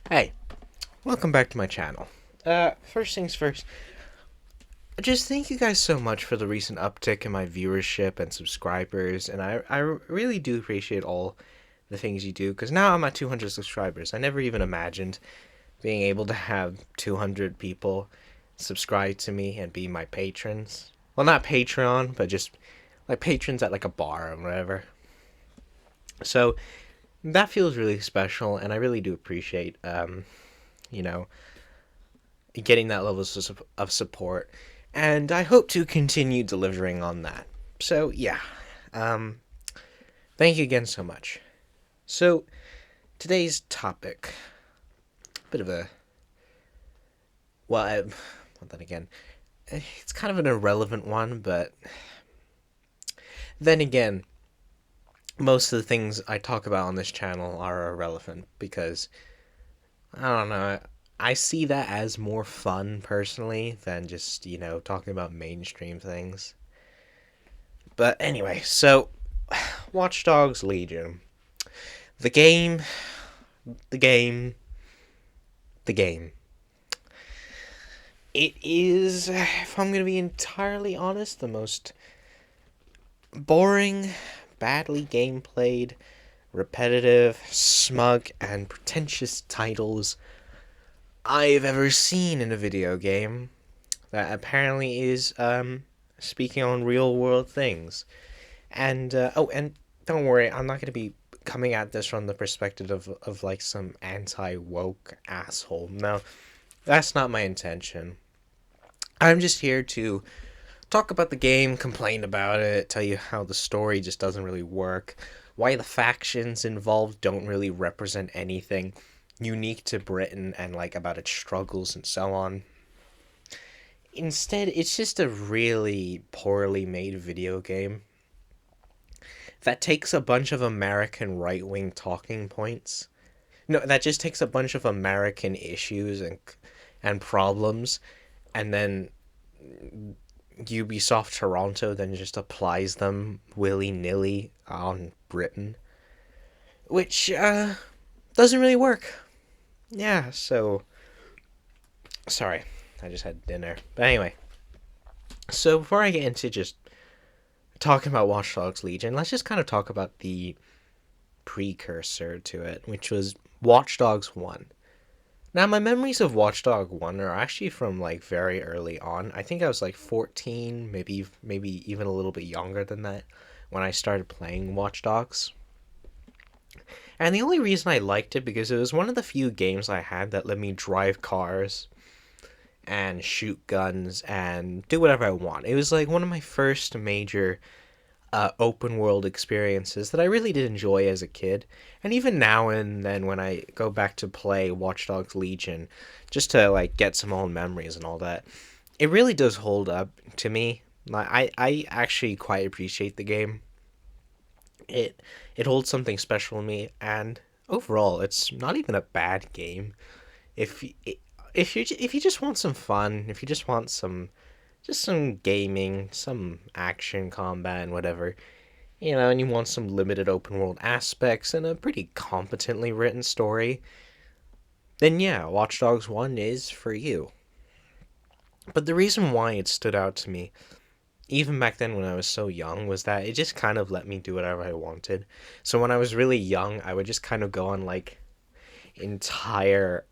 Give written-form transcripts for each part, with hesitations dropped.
Hey, welcome back to my channel. First things first, just thank you guys so much for the recent uptick in my viewership and subscribers, and I really do appreciate all the things you do, because now I'm at 200 subscribers. I never even imagined being able to have 200 people subscribe to me and be my patrons. Well, not Patreon, but just like patrons at like a bar or whatever. So that feels really special, and I really do appreciate, you know, getting that level of support, and I hope to continue delivering on that. So yeah, um, thank you again so much. So today's topic, bit of a well, then again, it's kind of an irrelevant one, but then again, most of the things I talk about on this channel are irrelevant because I don't know. I see that as more fun personally than just, talking about mainstream things. But anyway, so Watchdogs Legion. The game, the game, the game. It is, if I'm going to be entirely honest, the most boring, badly gameplayed, repetitive, smug, and pretentious titles I've ever seen in a video game that apparently is speaking on real world things. And don't worry, I'm not going to be coming at this from the perspective of like some anti woke asshole. No, that's not my intention. I'm just here to talk about the game, complain about it, tell you how the story just doesn't really work, why the factions involved don't really represent anything unique to Britain and like about its struggles and so on. Instead, it's just a really poorly made video game that takes a bunch of American right wing talking points. No, that just takes a bunch of American issues and problems, and then Ubisoft Toronto then just applies them willy nilly on Britain, which doesn't really work. Yeah, so sorry, I just had dinner. But anyway, so before I get into just talking about Watchdogs Legion, let's just kind of talk about the precursor to it, which was Watch Dogs 1. Now, my memories of Watch Dog 1 are actually from like very early on. I think I was like 14, maybe even a little bit younger than that when I started playing Watch Dogs. And the only reason I liked it because it was one of the few games I had that let me drive cars and shoot guns and do whatever I want. It was like one of my first major open world experiences that I really did enjoy as a kid. And even now and then when I go back to play Watch Dogs Legion, just to like get some old memories and all that, it really does hold up to me. I actually quite appreciate the game. It holds something special to me, and overall, it's not even a bad game. If if you just want some fun, if you just want some gaming, some action combat and whatever, and you want some limited open world aspects and a pretty competently written story, then yeah, Watch Dogs 1 is for you. But the reason why it stood out to me, even back then when I was so young, was that it just kind of let me do whatever I wanted. So when I was really young, I would just kind of go on like entire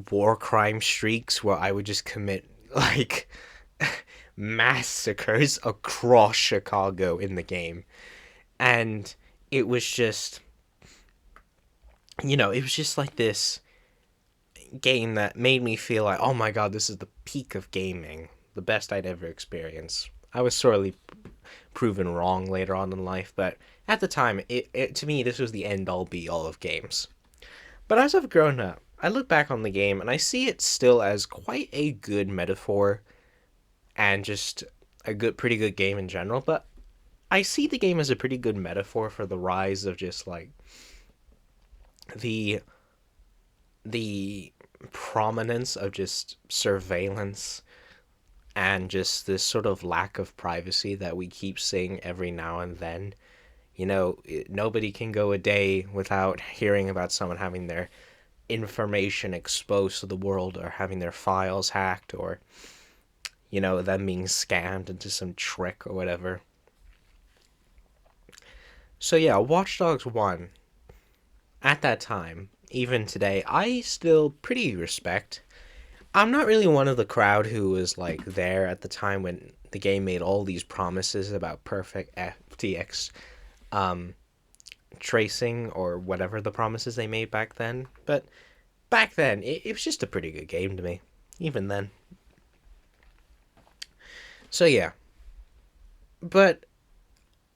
war crime streaks where I would just commit like massacres across Chicago in the game. And it was just, it was just like this game that made me feel like, oh my god, this is the peak of gaming, the best I'd ever experienced. I was sorely proven wrong later on in life, but at the time, it to me, this was the end all be all of games. But as I've grown up, I look back on the game and I see it still as quite a good metaphor and just pretty good game in general. But I see the game as a pretty good metaphor for the rise of just like the the prominence of just surveillance and just this sort of lack of privacy that we keep seeing every now and then. Nobody can go a day without hearing about someone having their information exposed to the world, or having their files hacked, or, them being scammed into some trick or whatever. So yeah, Watch Dogs 1, at that time, even today, I still pretty respect. I'm not really one of the crowd who was like there at the time when the game made all these promises about perfect FTX um, tracing, or whatever the promises they made back then. But back then, it was just a pretty good game to me, even then. So yeah, but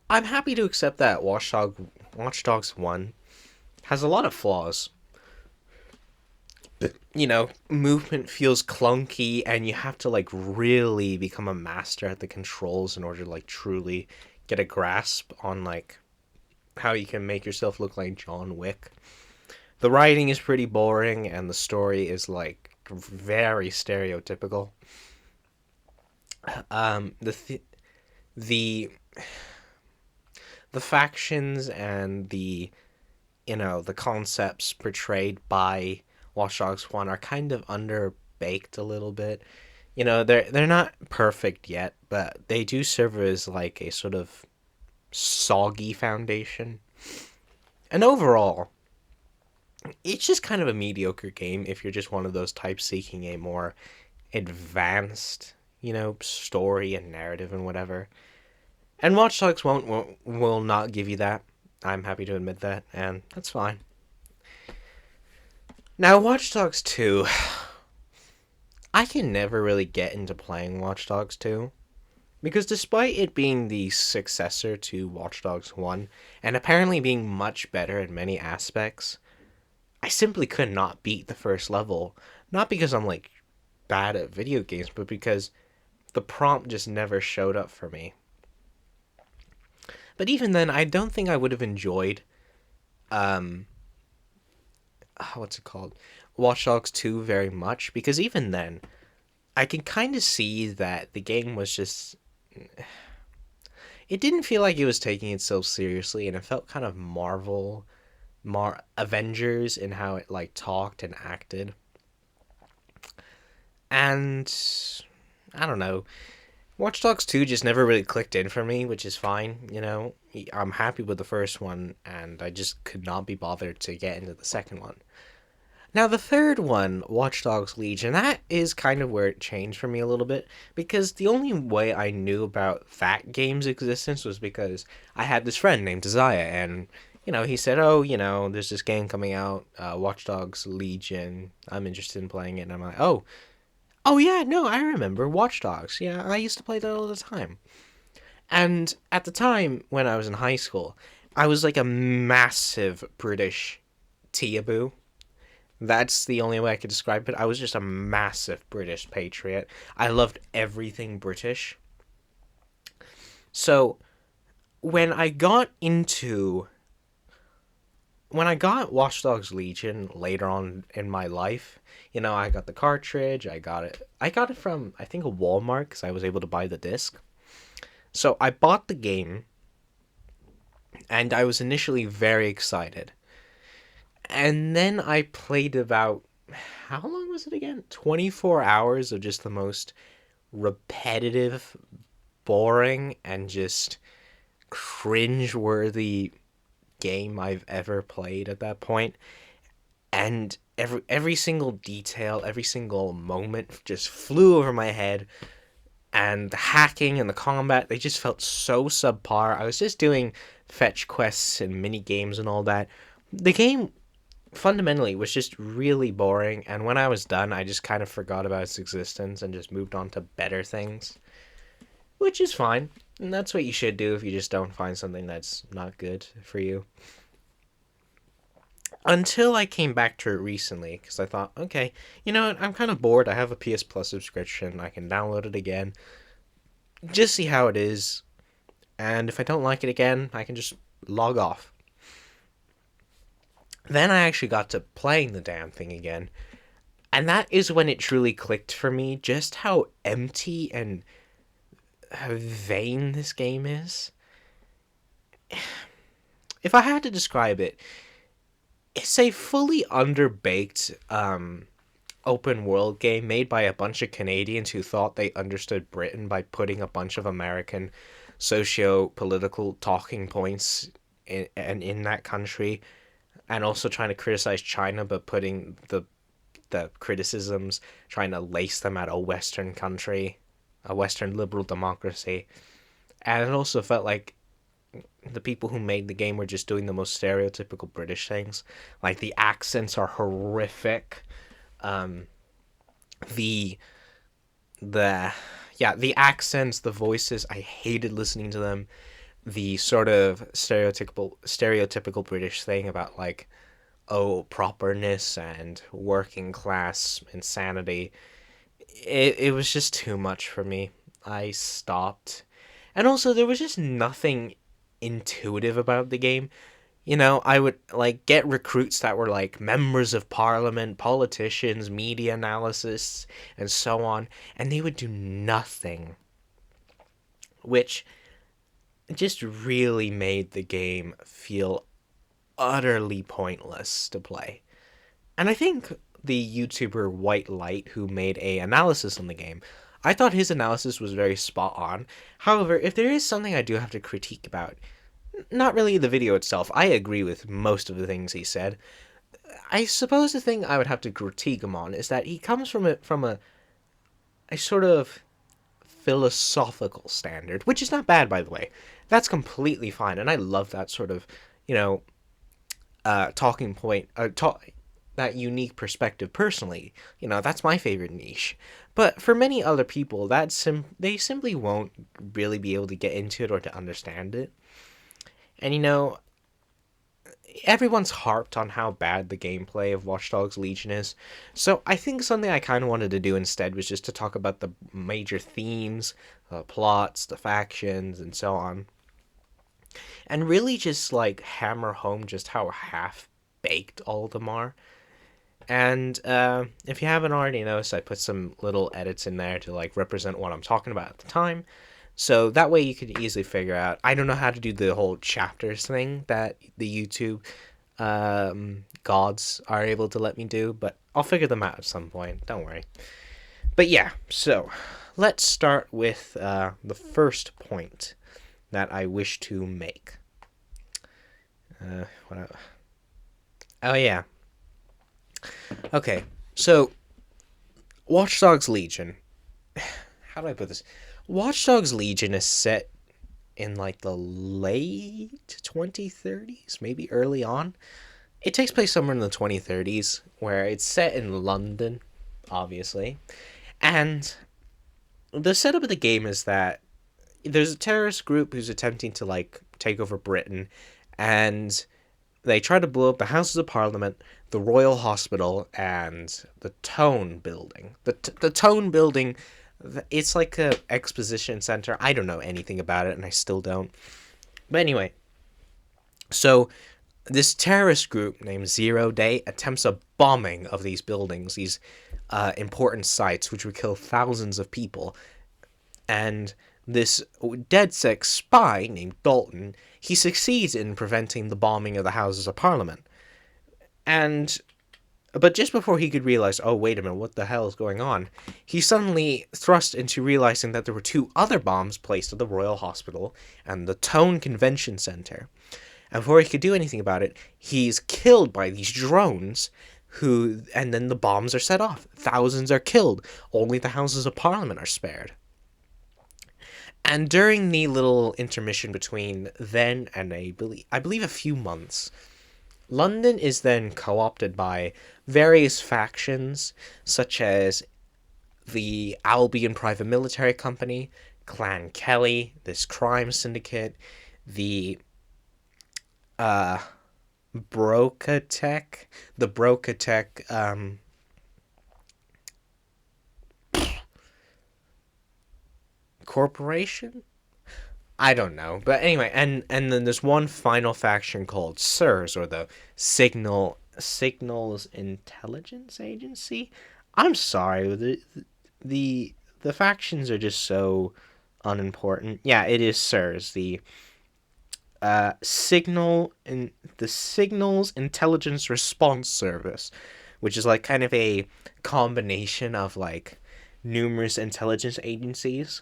I'm happy to accept that Watch Dogs 1 has a lot of flaws. Movement feels clunky, and you have to like really become a master at the controls in order to like truly get a grasp on like how you can make yourself look like John Wick. The writing is pretty boring, and the story is like very stereotypical. The the the factions and the concepts portrayed by Watch Dogs 1 are kind of underbaked a little bit. They're not perfect yet, but they do serve as like a sort of soggy foundation. And overall, it's just kind of a mediocre game if you're just one of those types seeking a more advanced, story and narrative and whatever. And Watch Dogs will not give you that. I'm happy to admit that, and that's fine. Now, Watch Dogs 2, I can never really get into playing Watch Dogs 2. Because despite it being the successor to Watch Dogs 1, and apparently being much better in many aspects, I simply could not beat the first level. Not because I'm like bad at video games, but because the prompt just never showed up for me. But even then, I don't think I would have enjoyed what's it called? Watch Dogs 2 very much, because even then, I can kind of see that the game was just, it didn't feel like it was taking itself seriously, and it felt kind of more Avengers in how it like talked and acted. And I don't know. Watch Dogs 2 just never really clicked in for me, which is fine. I'm happy with the first one, and I just could not be bothered to get into the second one. Now, the third one, Watchdogs Legion, that is kind of where it changed for me a little bit, because the only way I knew about that game's existence was because I had this friend named Desire, and, he said, oh, there's this game coming out, Watchdogs Legion, I'm interested in playing it, and I'm like, oh yeah, no, I remember, Watchdogs, yeah, I used to play that all the time. And at the time, when I was in high school, I was like a massive British Teaboo. That's the only way I could describe it. I was just a massive British patriot. I loved everything British. So when I got into when I got Watch Dogs Legion later on in my life, I got the cartridge. I got it from I think a Walmart because I was able to buy the disc. So I bought the game, and I was initially very excited. And then I played about, how long was it again? 24 hours of just the most repetitive, boring, and just cringe-worthy game I've ever played at that point. And every single detail, every single moment just flew over my head. And the hacking and the combat, they just felt so subpar. I was just doing fetch quests and mini games and all that. The game fundamentally was just really boring, and when I was done, I just kind of forgot about its existence and just moved on to better things, which is fine. And that's what you should do if you just don't find something that's not good for you. Until I came back to it recently, because I thought, okay, you know what, I'm kind of bored. I have a PS Plus subscription. I can download it again, just see how it is, and if I don't like it again, I can just log off. Then I actually got to playing the damn thing again, And that is when it truly clicked for me just how empty and how vain this game is. If I had to describe it, it's a fully underbaked open world game made by a bunch of Canadians who thought they understood Britain by putting a bunch of American socio-political talking points in that country, and also trying to criticize China, but putting the criticisms, trying to lace them at a Western country, a Western liberal democracy. And it also felt like the people who made the game were just doing the most stereotypical British things. Like, the accents are horrific. Um, the the yeah, the accents, the voices, I hated listening to them. The sort of stereotypical British thing about, like, oh, properness and working class insanity. It was just too much for me. I stopped. And also, there was just nothing intuitive about the game. I would, like, get recruits that were like members of parliament, politicians, media analysts, and so on, and they would do nothing, which just really made the game feel utterly pointless to play. And I think the YouTuber White Light, who made a analysis on the game, I thought his analysis was very spot on. However, if there is something I do have to critique about, not really the video itself. I agree with most of the things he said. I suppose the thing I would have to critique him on is that he comes from a sort of philosophical standard, which is not bad, by the way. That's completely fine, and I love that sort of, you know, talking point, that unique perspective. Personally, that's my favorite niche. But for many other people, they simply won't really be able to get into it or to understand it. And everyone's harped on how bad the gameplay of Watchdogs Legion is. So I think something I kind of wanted to do instead was just to talk about the major themes, the plots, the factions, and so on. And really just, like, hammer home just how half-baked all of them are. And if you haven't already noticed, I put some little edits in there to, like, represent what I'm talking about at the time. So that way you could easily figure out. I don't know how to do the whole chapters thing that the YouTube gods are able to let me do, but I'll figure them out at some point. Don't worry. But yeah, so let's start with the first point that I wish to make. Oh yeah. Okay, so Watchdogs Legion. How do I put this? Watchdogs Legion is set in, like, the late 2030s, maybe early on. It takes place somewhere in the 2030s, where it's set in London, obviously. And the setup of the game is that there's a terrorist group who's attempting to, like, take over Britain, and they try to blow up the Houses of Parliament, the Royal Hospital, and the Tone Building. The Tone Building, it's like a exposition center. I don't know anything about it, and I still don't. But anyway, so this terrorist group named Zero Day attempts a bombing of these buildings, these important sites, which would kill thousands of people. And this DedSec spy named Dalton, he succeeds in preventing the bombing of the Houses of Parliament. But just before he could realize, oh, wait a minute, what the hell is going on, he's suddenly thrust into realizing that there were two other bombs placed at the Royal Hospital and the Tone Convention Center. And before he could do anything about it, he's killed by these drones, and then the bombs are set off. Thousands are killed. Only the Houses of Parliament are spared. And during the little intermission between then and I believe a few months, London is then co-opted by various factions, such as the Albion Private Military Company, Clan Kelly, this crime syndicate, the Brocatech, corporation? I don't know. But anyway, and then there's one final faction called SIRS, or the Signals Intelligence Agency. I'm sorry. The factions are just so unimportant. Yeah, it is SIRS, the Signals Intelligence Response Service, which is like kind of a combination of like numerous intelligence agencies.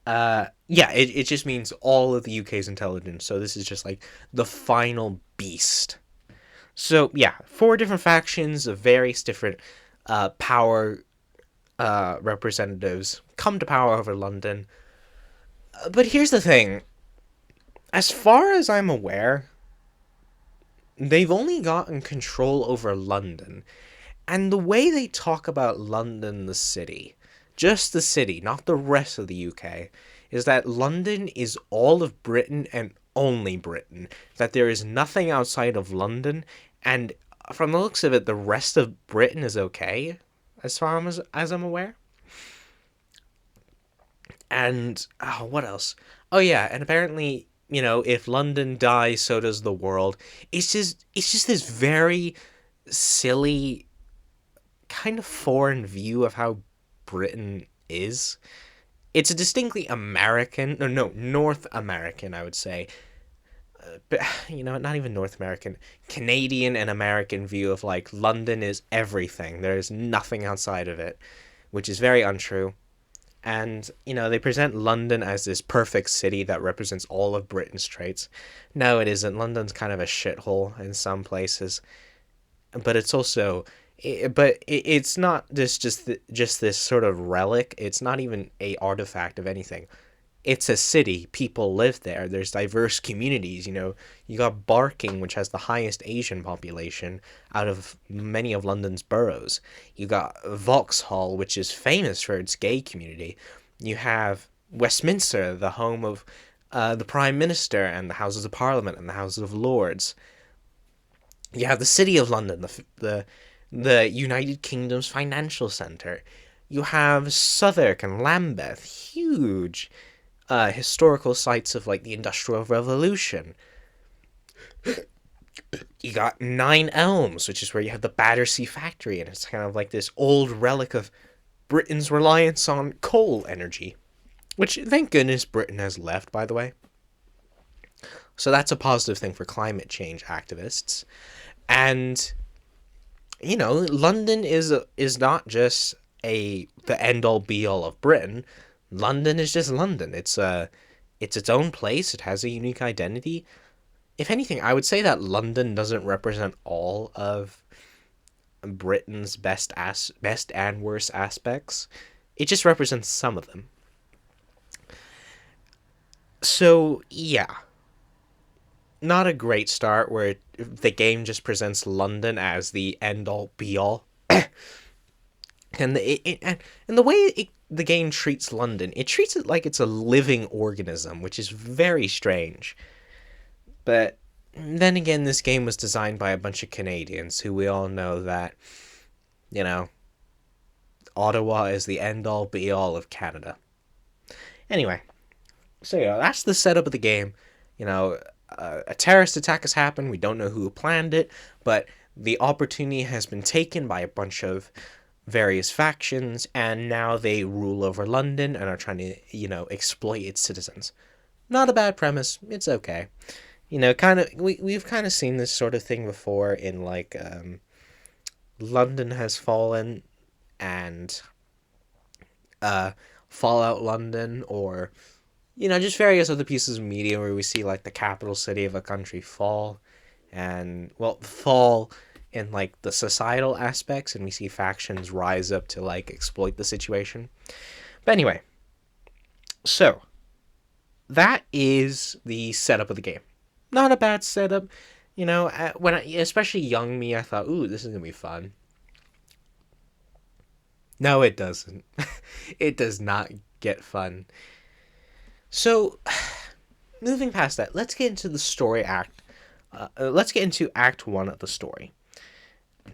Yeah, it just means all of the UK's intelligence. So this is just like the final beast. So yeah, four different factions of various different power representatives come to power over London. But here's the thing: as far as I'm aware, they've only gotten control over London. And the way they talk about London, the city, just the city, not the rest of the UK, is that London is all of Britain and only Britain. That there is nothing outside of London, and from the looks of it, the rest of Britain is okay, as far as I'm aware. And what else? Oh yeah, and apparently, if London dies, so does the world. It's just this very silly kind of foreign view of how Britain is. It's a distinctly American, no, North American, I would say. But, not even North American, Canadian and American view of like London is everything. There's nothing outside of it, which is very untrue. And, they present London as this perfect city that represents all of Britain's traits. No, it isn't. London's kind of a shithole in some places, but it's also it's not just this sort of relic. It's not even a artifact of anything. It's a city. People live there. There's diverse communities. You got Barking, which has the highest Asian population out of many of London's boroughs. You got Vauxhall, which is famous for its gay community. You have Westminster, the home of the Prime Minister and the Houses of Parliament and the Houses of Lords. You have the City of London, the United Kingdom's financial centre. You have Southwark and Lambeth, huge historical sites of like the Industrial Revolution. You got Nine Elms, which is where you have the Battersea factory, and it's kind of like this old relic of Britain's reliance on coal energy, which thank goodness Britain has left, by the way. So that's a positive thing for climate change activists. And London is not just the end all be all of Britain. London is just London. It's its own place. It has a unique identity. If anything, I would say that London doesn't represent all of Britain's best and worst aspects. It just represents some of them. So yeah, not a great start where the game just presents London as the end all be all. And the way the game treats London, it treats it like it's a living organism, which is very strange. But then again, this game was designed by a bunch of Canadians who we all know that, you know, Ottawa is the end all be all of Canada. Anyway, so yeah, that's the setup of the game. A terrorist attack has happened. We don't know who planned it, but the opportunity has been taken by a bunch of various factions, and now they rule over London and are trying to, exploit its citizens. Not a bad premise. It's okay. Kind of we've kind of seen this sort of thing before in like London Has Fallen and Fallout London, or just various other pieces of media where we see like the capital city of a country fall, and fall in like the societal aspects, and we see factions rise up to like exploit the situation. But anyway, so that is the setup of the game. Not a bad setup. Especially young me, I thought, ooh, this is gonna be fun. No, it doesn't. It does not get fun. So, moving past that, let's get into the story act. Let's get into Act 1 of the story.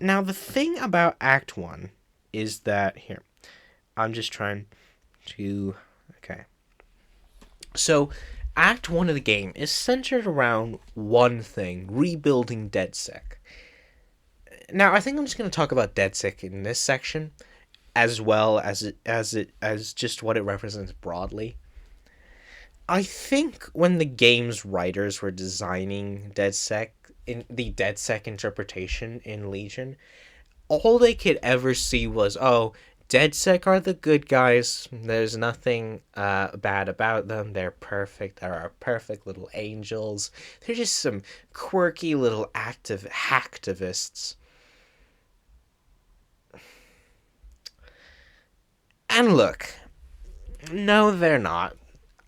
Now, the thing about Act 1 is that, here, I'm just trying to, okay. So, Act 1 of the game is centered around one thing: rebuilding DedSec. Now, I think I'm just going to talk about DeadSick in this section, as well as just what it represents broadly. I think when the game's writers were designing DeadSec in the DeadSec interpretation in Legion, all they could ever see was, oh, DeadSec are the good guys. There's nothing bad about them. They're perfect. They're our perfect little angels. They're just some quirky little active hacktivists. And look, no, they're not.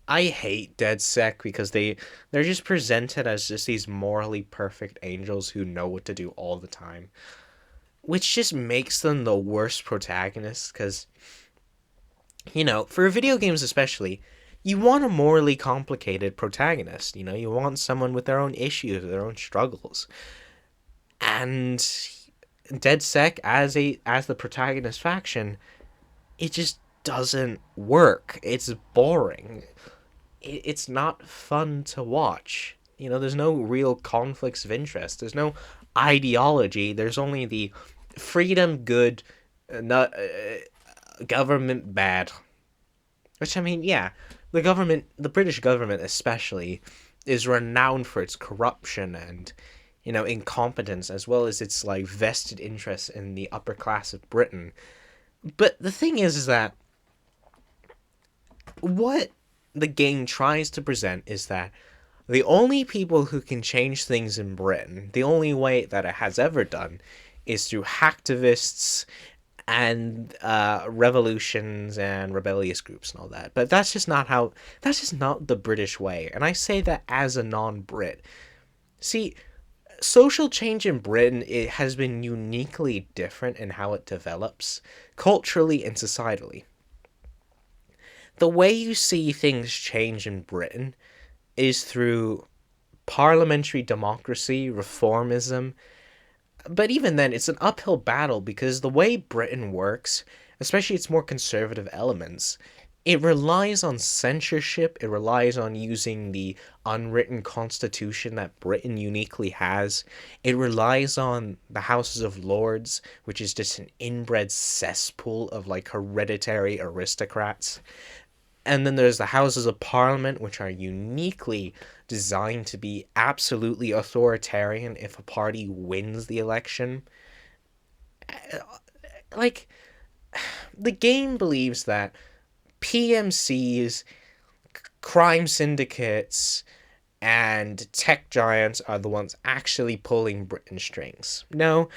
I hate DeadSec because they're just presented as just these morally perfect angels who know what to do all the time, which just makes them the worst protagonists. Because for video games especially, you want a morally complicated protagonist. You want someone with their own issues, their own struggles, and DeadSec as the protagonist faction, it just doesn't work. It's boring. It's not fun to watch. There's no real conflicts of interest. There's no ideology. There's only the freedom good, not government bad. Which, I mean, yeah, the British government especially, is renowned for its corruption and incompetence, as well as its like vested interest in the upper class of Britain. But the thing is that what the game tries to present is that the only people who can change things in Britain, the only way that it has ever done, is through hacktivists and revolutions and rebellious groups and all that. But that's just not the British way. And I say that as a non-Brit. See, social change in Britain, it has been uniquely different in how it develops, culturally and societally. The way you see things change in Britain is through parliamentary democracy, reformism. But even then, it's an uphill battle because the way Britain works, especially its more conservative elements, it relies on censorship, it relies on using the unwritten constitution that Britain uniquely has, it relies on the Houses of Lords, which is just an inbred cesspool of like hereditary aristocrats. And then there's the Houses of Parliament, which are uniquely designed to be absolutely authoritarian if a party wins the election. Like, the game believes that PMCs, crime syndicates, and tech giants are the ones actually pulling Britain's strings. No,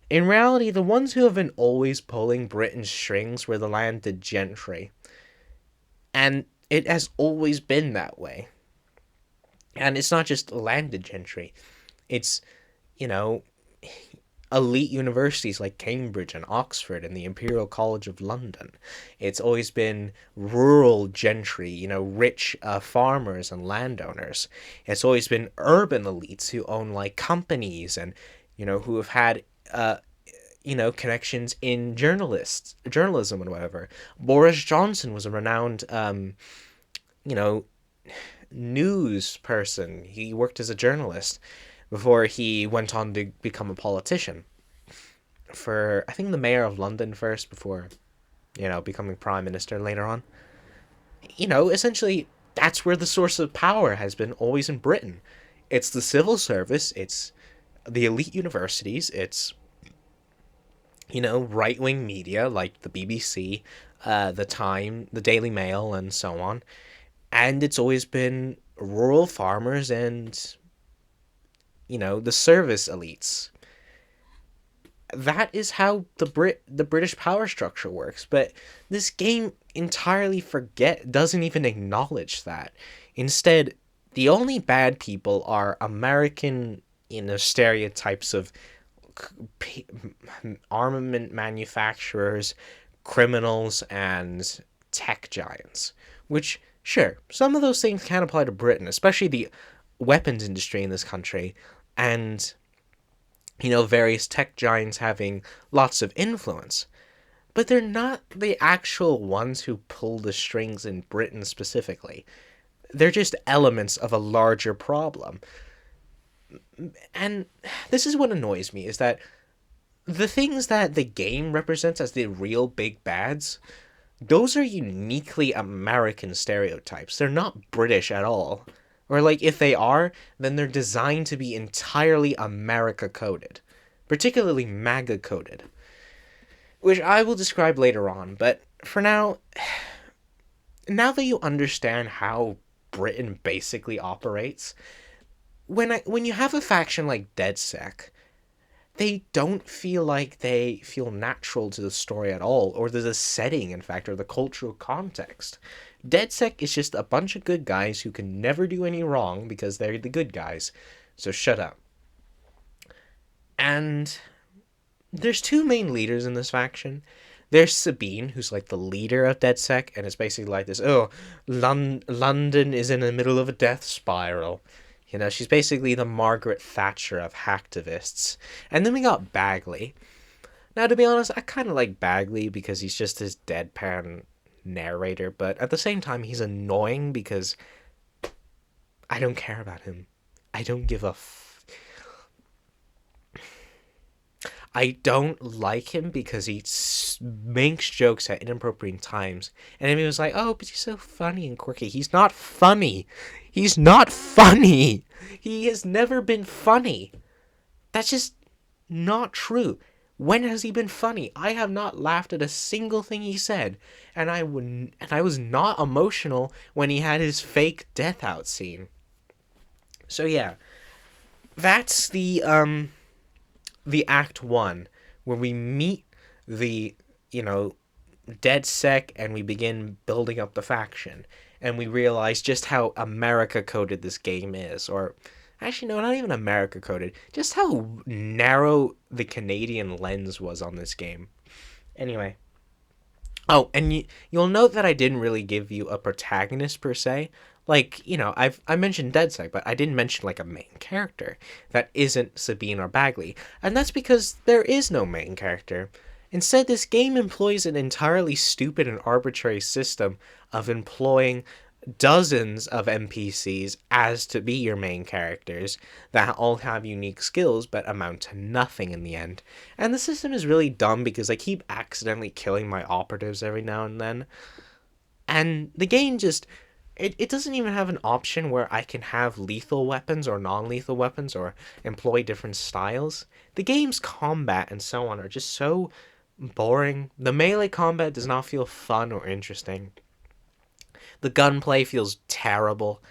in reality, the ones who have been always pulling Britain's strings were the landed gentry. And it has always been that way. And it's not just landed gentry. It's, you know, elite universities like Cambridge and Oxford and the Imperial College of London. It's always been rural gentry, rich farmers and landowners. It's always been urban elites who own like companies and, who have had connections in journalism and whatever. Boris Johnson was a renowned, news person. He worked as a journalist before he went on to become a politician. For, I think, the mayor of London first before, becoming prime minister later on. Essentially, that's where the source of power has been always in Britain. It's the civil service, it's the elite universities, it's right-wing media like the BBC, the Time, the Daily Mail, and so on. And it's always been rural farmers and, the service elites. That is how the British power structure works. But this game entirely doesn't even acknowledge that. Instead, the only bad people are American, stereotypes of armament manufacturers, criminals, and tech giants. Which, sure, some of those things can apply to Britain, especially the weapons industry in this country, and, various tech giants having lots of influence. But they're not the actual ones who pull the strings in Britain specifically. They're just elements of a larger problem. And this is what annoys me, is that the things that the game represents as the real big bads, those are uniquely American stereotypes. They're not British at all. Or, like, if they are, then they're designed to be entirely America coded, particularly MAGA coded, which I will describe later on. But for now, now that you understand how Britain basically operates, when you have a faction like DedSec, they don't feel like they feel natural to the story at all, or to the setting, in fact, or the cultural context. DedSec is just a bunch of good guys who can never do any wrong because they're the good guys, so shut up. And there's two main leaders in this faction. There's Sabine, who's like the leader of DedSec, and it's basically like this, oh, London is in the middle of a death spiral. You know, she's basically the Margaret Thatcher of hacktivists. And then we got Bagley. Now, to be honest, I kind of like Bagley because he's just this deadpan narrator, but at the same time, he's annoying because I don't care about him. I don't give a I don't like him because he makes jokes at inappropriate times. And then he was like, oh, but he's so funny and quirky. He's not funny. He's not funny. He has never been funny. That's just not true. When has he been funny? I have not laughed at a single thing he said. And I was not emotional when he had his fake death out scene. So yeah, that's the Act 1, where we meet the, DedSec, and we begin building up the faction. And we realize just how America coded this game is. Or, actually, no, not even America coded. Just how narrow the Canadian lens was on this game. Anyway. Oh, and you'll note that I didn't really give you a protagonist per se. Like, I mentioned DedSec, but I didn't mention, like, a main character that isn't Sabine or Bagley. And that's because there is no main character. Instead, this game employs an entirely stupid and arbitrary system of employing dozens of NPCs as to be your main characters that all have unique skills but amount to nothing in the end. And the system is really dumb because I keep accidentally killing my operatives every now and then. And the game just... It doesn't even have an option where I can have lethal weapons or non-lethal weapons or employ different styles. The game's combat and so on are just so boring. The melee combat does not feel fun or interesting. The gunplay feels terrible.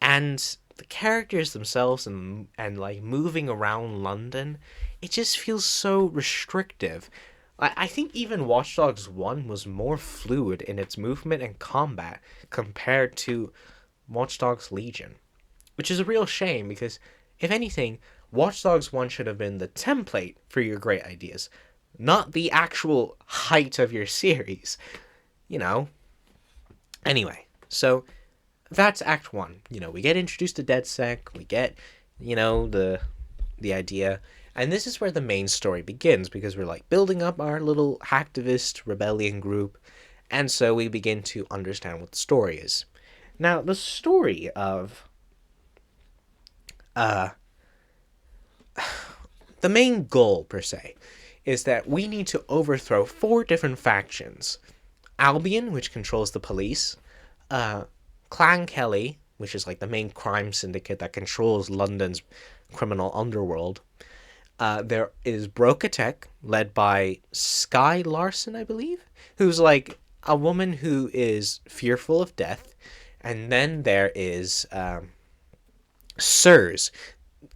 And the characters themselves and like moving around London, it just feels so restrictive. I think even Watch Dogs 1 was more fluid in its movement and combat compared to Watch Dogs Legion. Which is a real shame because, if anything, Watch Dogs 1 should have been the template for your great ideas, not the actual height of your series. Anyway, so that's Act 1. We get introduced to DedSec, we get, the idea. And this is where the main story begins, because we're like building up our little hacktivist rebellion group, and so we begin to understand what the story is. Now, the story of the main goal, per se, is that we need to overthrow 4 different factions. Albion, which controls the police, Clan Kelly, which is like the main crime syndicate that controls London's criminal underworld. There is Brocatek, led by Sky Larson, I believe, who's like a woman who is fearful of death. And then there is SIRS,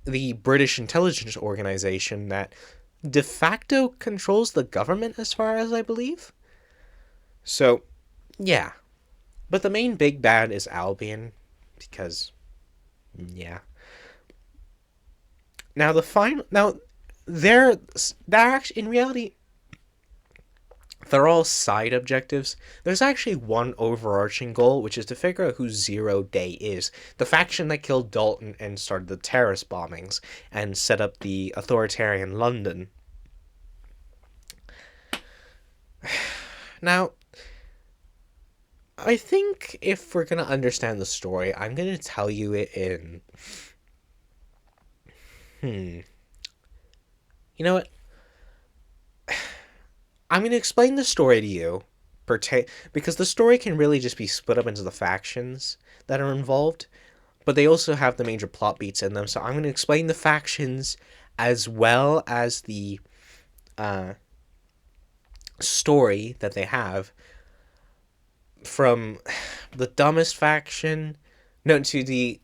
the British intelligence organization that de facto controls the government, as far as I believe. So, yeah. But the main big bad is Albion, because, yeah. Now, they're actually, in reality, they're all side objectives. There's actually one overarching goal, which is to figure out who Zero Day is. The faction that killed Dalton and started the terrorist bombings and set up the authoritarian London. Now, I think if we're going to understand the story, I'm going to tell you it in... You know what? I'm going to explain the story to you, because the story can really just be split up into the factions that are involved, but they also have the major plot beats in them. So I'm going to explain the factions as well as the uh, story that they have, from the dumbest faction, no, to the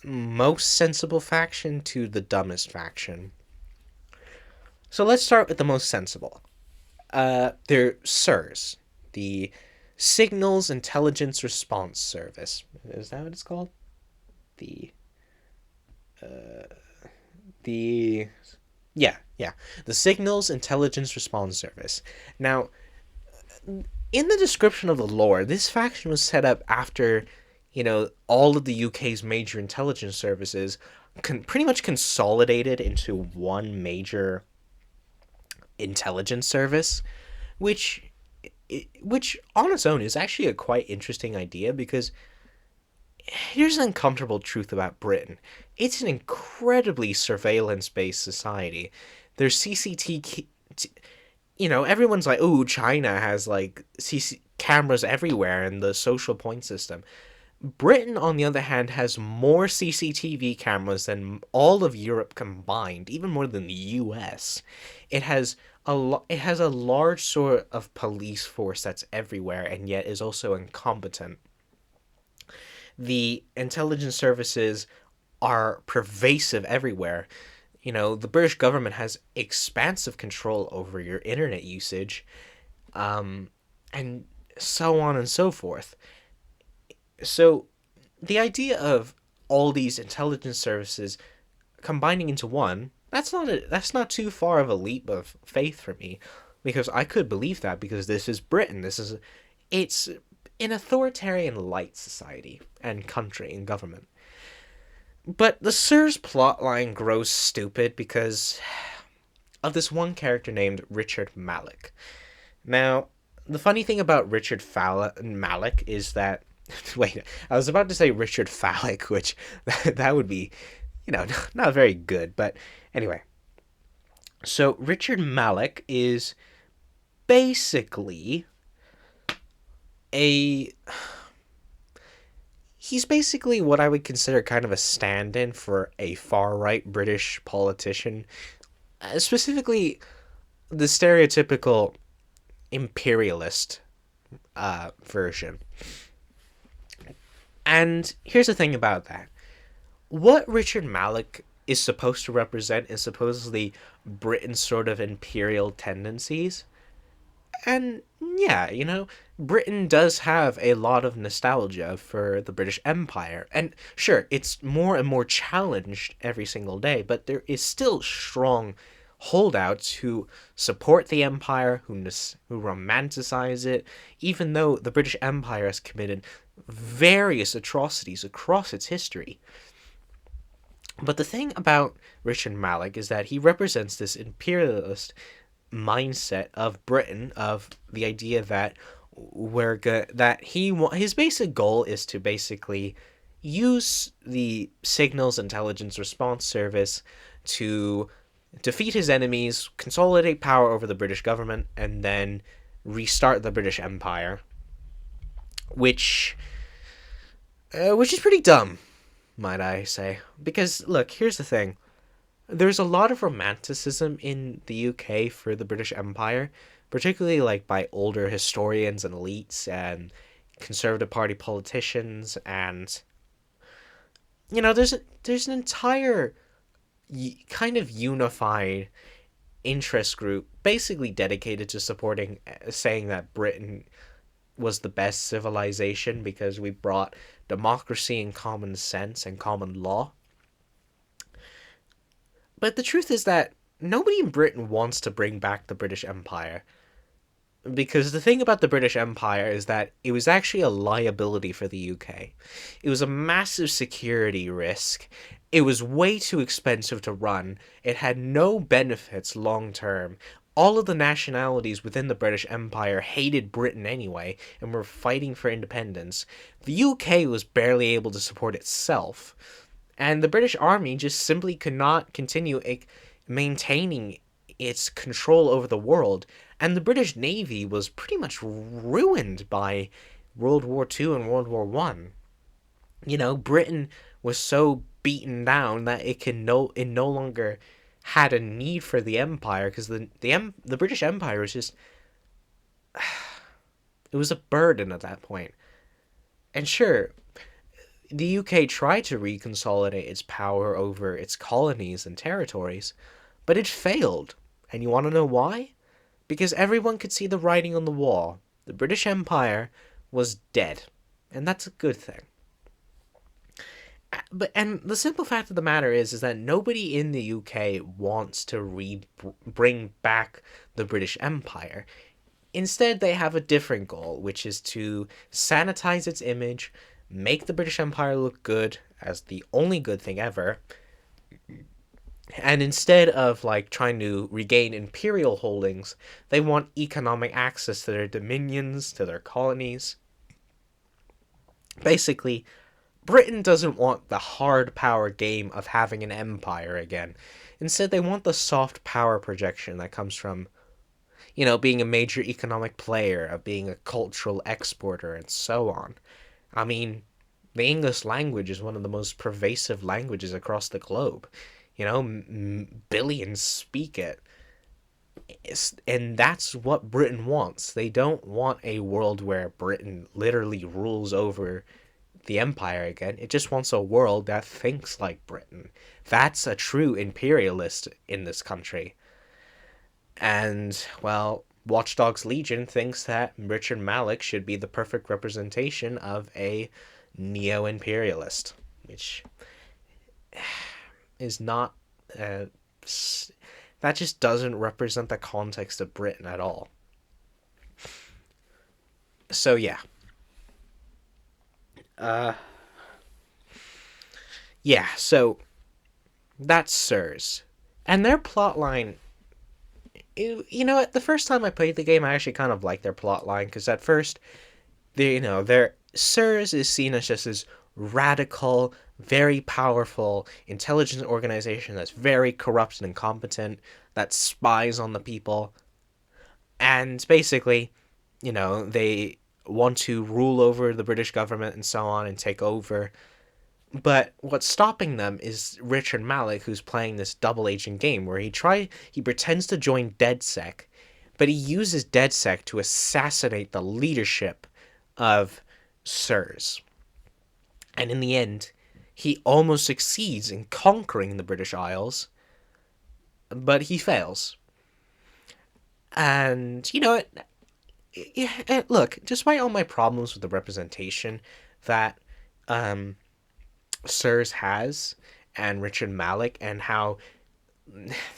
most sensible faction to the dumbest faction. So let's start with the most sensible. They're SIRS, the Signals Intelligence Response Service. Is that what it's called? The the yeah, the Signals Intelligence Response Service. Now, in the description of the lore, this faction was set up after, all of the UK's major intelligence services pretty much consolidated into one major intelligence service, which which on its own is actually a quite interesting idea, because here's an uncomfortable truth about Britain. It's an incredibly surveillance-based society. There's CCTV, everyone's like, "Ooh, China has like CC cameras everywhere in the social point system." Britain, on the other hand, has more CCTV cameras than all of Europe combined, even more than the US. It has it has a large sort of police force that's everywhere and yet is also incompetent. The intelligence services are pervasive everywhere. The British government has expansive control over your internet usage, and so on and so forth. So the idea of all these intelligence services combining into one, that's not too far of a leap of faith for me, because I could believe that, because this is Britain. It's an authoritarian light society and country and government. But the SIRS plotline grows stupid because of this one character named Richard Malik. Now, the funny thing about Malik is that wait, I was about to say Richard Phallic, which that would be, not very good. But anyway, so Richard Malik is basically a. He's basically what I would consider kind of a stand-in for a far-right British politician, specifically the stereotypical imperialist version. And here's the thing about that. What Richard Malik is supposed to represent is supposedly Britain's sort of imperial tendencies. And yeah, Britain does have a lot of nostalgia for the British Empire. And sure, it's more and more challenged every single day, but there is still strong holdouts who support the empire, who romanticize it, even though the British Empire has committed various atrocities across its history. But the thing about Richard Malik is that he represents this imperialist mindset of Britain, of the idea that his basic goal is to basically use the Signals Intelligence Response Service to defeat his enemies, consolidate power over the British government, and then restart the British Empire, which is pretty dumb, might I say. Because look, here's the thing: there's a lot of romanticism in the UK for the British Empire, particularly like by older historians and elites and Conservative Party politicians, and there's an entire kind of unified interest group basically dedicated to saying that Britain was the best civilization because we brought democracy and common sense and common law. But the truth is that nobody in Britain wants to bring back the British Empire. Because the thing about the British Empire is that it was actually a liability for the UK. It was a massive security risk. It was way too expensive to run. It had no benefits long term. All of the nationalities within the British Empire hated Britain anyway and were fighting for independence. The UK was barely able to support itself. And the British Army just simply could not continue maintaining its control over the world And the British Navy was pretty much ruined by World War II and World War One. Britain was so beaten down that it no longer had a need for the empire, because the British Empire was just, it was a burden at that point. And sure, the UK tried to reconsolidate its power over its colonies and territories, but it failed. And you want to know why? Because everyone could see the writing on the wall. The British Empire was dead. And that's a good thing. And the simple fact of the matter is that nobody in the UK wants to bring back the British Empire. Instead, they have a different goal, which is to sanitize its image, make the British Empire look good as the only good thing ever. And instead of trying to regain imperial holdings, they want economic access to their dominions, to their colonies. Basically, Britain doesn't want the hard power game of having an empire again. Instead, they want the soft power projection that comes from, being a major economic player, of being a cultural exporter, and so on. I mean, the English language is one of the most pervasive languages across the globe. Billions speak it. And that's what Britain wants. They don't want a world where Britain literally rules over the empire again. It just wants a world that thinks like Britain. That's a true imperialist in this country. And, well, Watchdogs Legion thinks that Richard Malik should be the perfect representation of a neo-imperialist, which is not... that just doesn't represent the context of Britain at all. So, yeah. So that's Sirs. And their plotline, the first time I played the game, I actually kind of liked their plotline, because at first, their Sirs is seen as just this radical, very powerful intelligence organization that's very corrupt and incompetent, that spies on the people. And basically, they want to rule over the British government and so on and take over. But what's stopping them is Richard Malik, who's playing this double agent game where he pretends to join DedSec, but he uses DedSec to assassinate the leadership of Sirs. And in the end, he almost succeeds in conquering the British Isles, but he fails. And, look, despite all my problems with the representation that Sirs has, and Richard Malik, and how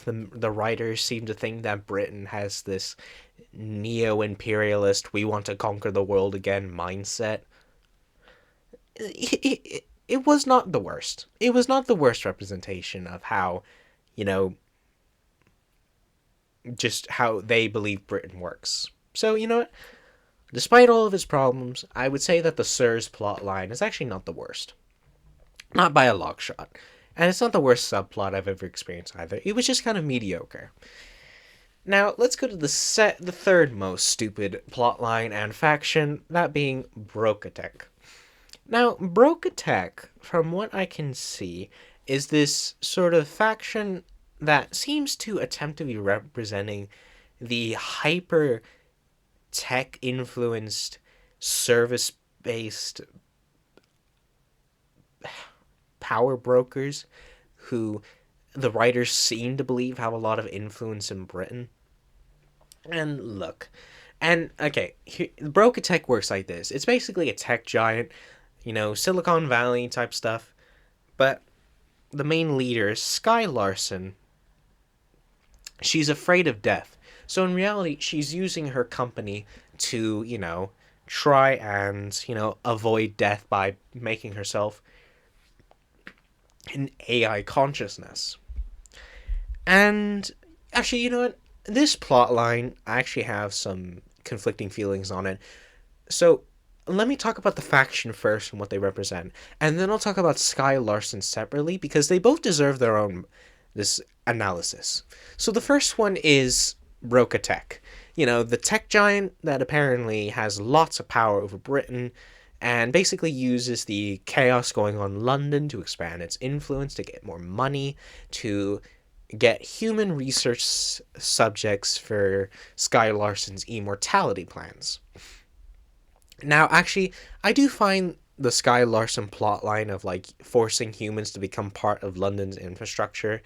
the writers seem to think that Britain has this neo-imperialist, we want to conquer the world again mindset, it was not the worst. It was not the worst representation of how, just how they believe Britain works. So, what? Despite all of its problems, I would say that the Sirs plotline is actually not the worst. Not by a long shot. And it's not the worst subplot I've ever experienced either. It was just kind of mediocre. Now, let's go to the third most stupid plotline and faction, that being Brokatech. Now, Brokatech, from what I can see, is this sort of faction that seems to attempt to be representing the hyper tech influenced, service based power brokers who the writers seem to believe have a lot of influence in Britain. And look, okay, Brokatech works like this. It's basically a tech giant, Silicon Valley type stuff, but the main leader, Sky Larson, she's afraid of death. So in reality, she's using her company to, try and, avoid death by making herself an AI consciousness. And actually, you know what? This plotline, I actually have some conflicting feelings on it. So let me talk about the faction first and what they represent, and then I'll talk about Sky Larson separately, because they both deserve their own this analysis. So the first one is Brokatech. The tech giant that apparently has lots of power over Britain and basically uses the chaos going on in London to expand its influence, to get more money, to get human research subjects for Sky Larson's immortality plans. Now, actually, I do find the Sky Larson plotline of like forcing humans to become part of London's infrastructure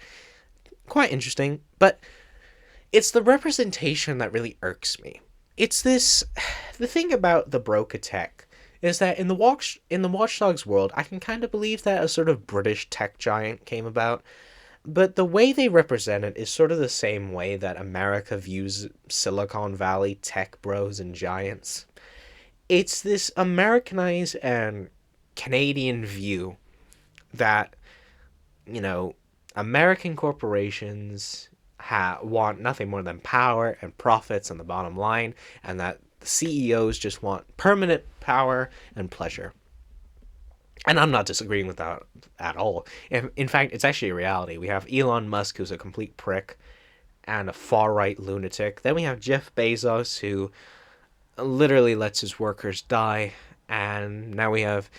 quite interesting, but it's the representation that really irks me. It's this the thing about the Broca tech is that in the Watchdogs world, I can kind of believe that a sort of British tech giant came about, but the way they represent it is sort of the same way that America views Silicon Valley tech bros and giants. It's this Americanized and Canadian view that, you know, American corporations want nothing more than power and profits and the bottom line, and that the CEOs just want permanent power and pleasure. And I'm not disagreeing with that at all. In fact, it's actually a reality. We have Elon Musk, who's a complete prick and a far right lunatic. Then we have Jeff Bezos, who literally lets his workers die. And now we have.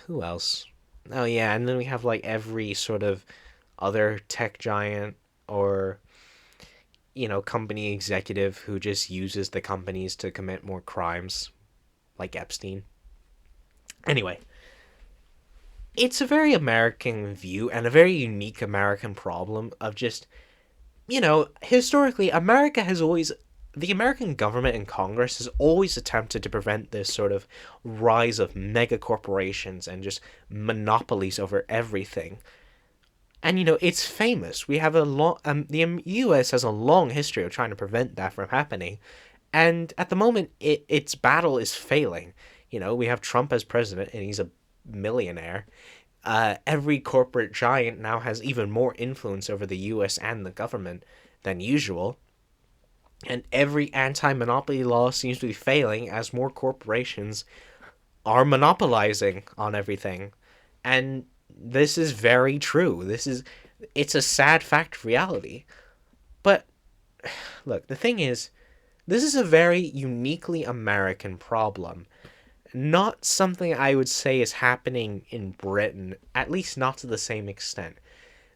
Who else? Oh, yeah, and then we have like every sort of other tech giant or company executive who just uses the companies to commit more crimes, like Epstein. Anyway, it's a very American view and a very unique American problem of just, historically, the American government and Congress has always attempted to prevent this sort of rise of mega corporations and just monopolies over everything. And it's famous. We have the U.S. has a long history of trying to prevent that from happening, and at the moment, its battle is failing. We have Trump as president, and he's a millionaire. Every corporate giant now has even more influence over the U.S. and the government than usual, and every anti-monopoly law seems to be failing as more corporations are monopolizing on everything, and this is very true. It's a sad fact of reality. But look, the thing is, this is a very uniquely American problem. Not something I would say is happening in Britain, at least not to the same extent.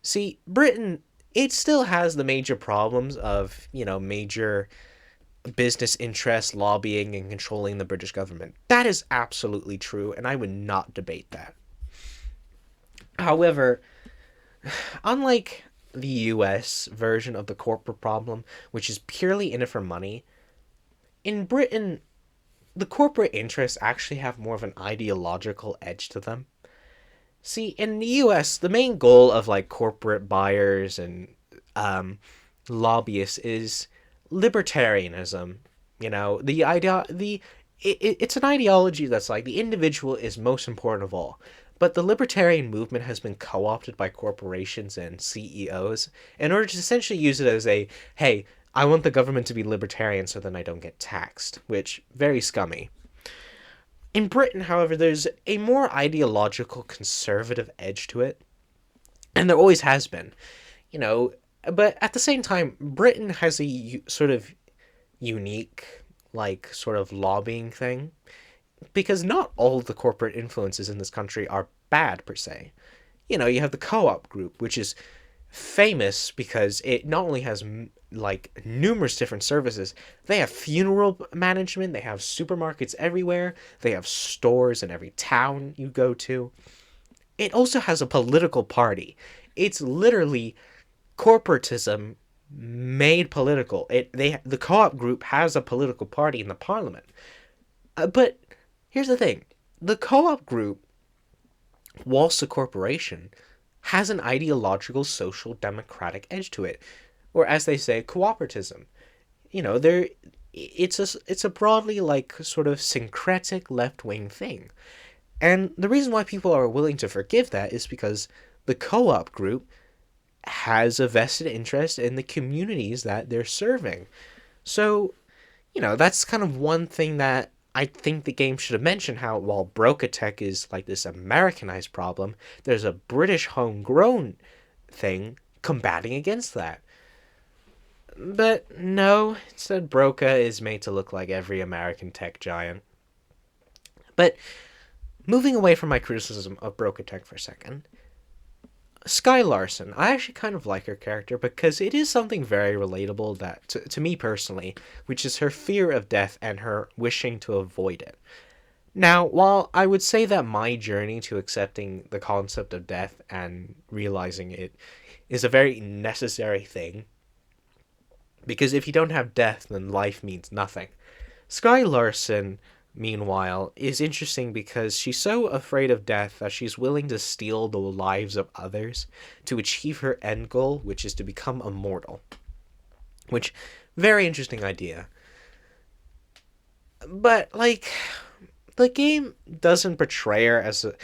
See, Britain, it still has the major problems of, major business interests lobbying and controlling the British government. That is absolutely true, and I would not debate that. However, unlike the US version of the corporate problem, which is purely in it for money, in Britain, the corporate interests actually have more of an ideological edge to them. See, in the US, the main goal of like corporate buyers and lobbyists is libertarianism. It's an ideology that's like the individual is most important of all. But the libertarian movement has been co-opted by corporations and CEOs in order to essentially use it as hey, I want the government to be libertarian so then I don't get taxed, which, very scummy. In Britain, however, there's a more ideological conservative edge to it, and there always has been, but at the same time, Britain has a sort of unique, like, sort of lobbying thing, because not all of the corporate influences in this country are bad per se. You have the Co-op Group, which is famous because it not only has like numerous different services, they have funeral management, they have supermarkets everywhere, they have stores in every town you go to. It also has a political party. It's literally corporatism made political. The Co-op Group has a political party in the parliament. But here's the thing. The Co-op Group, whilst a corporation, has an ideological social democratic edge to it. Or as they say, cooperatism. It's a broadly like sort of syncretic left-wing thing. And the reason why people are willing to forgive that is because the Co-op Group has a vested interest in the communities that they're serving. So, that's kind of one thing that I think the game should have mentioned, how while Broca Tech is like this Americanized problem, there's a British homegrown thing combating against that. But no, instead Broca is made to look like every American tech giant. But moving away from my criticism of Broca Tech for a second, Sky Larson, I actually kind of like her character because it is something very relatable that to me personally, which is her fear of death and her wishing to avoid it. Now, while I would say that my journey to accepting the concept of death and realizing it is a very necessary thing, because if you don't have death, then life means nothing. Sky Larson, meanwhile, is interesting because she's so afraid of death that she's willing to steal the lives of others to achieve her end goal, which is to become immortal. Which, very interesting idea. But, like, the game doesn't portray her as a.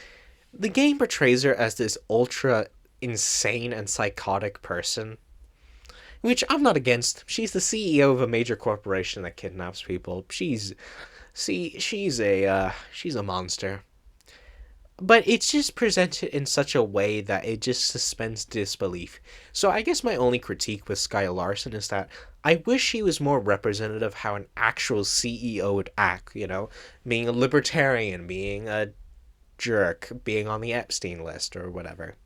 The game portrays her as this ultra insane and psychotic person, which I'm not against. She's the CEO of a major corporation that kidnaps people. She's a monster. But it's just presented in such a way that it just suspends disbelief. So I guess my only critique with Sky Larson is that I wish she was more representative of how an actual CEO would act, being a libertarian, being a jerk, being on the Epstein list or whatever.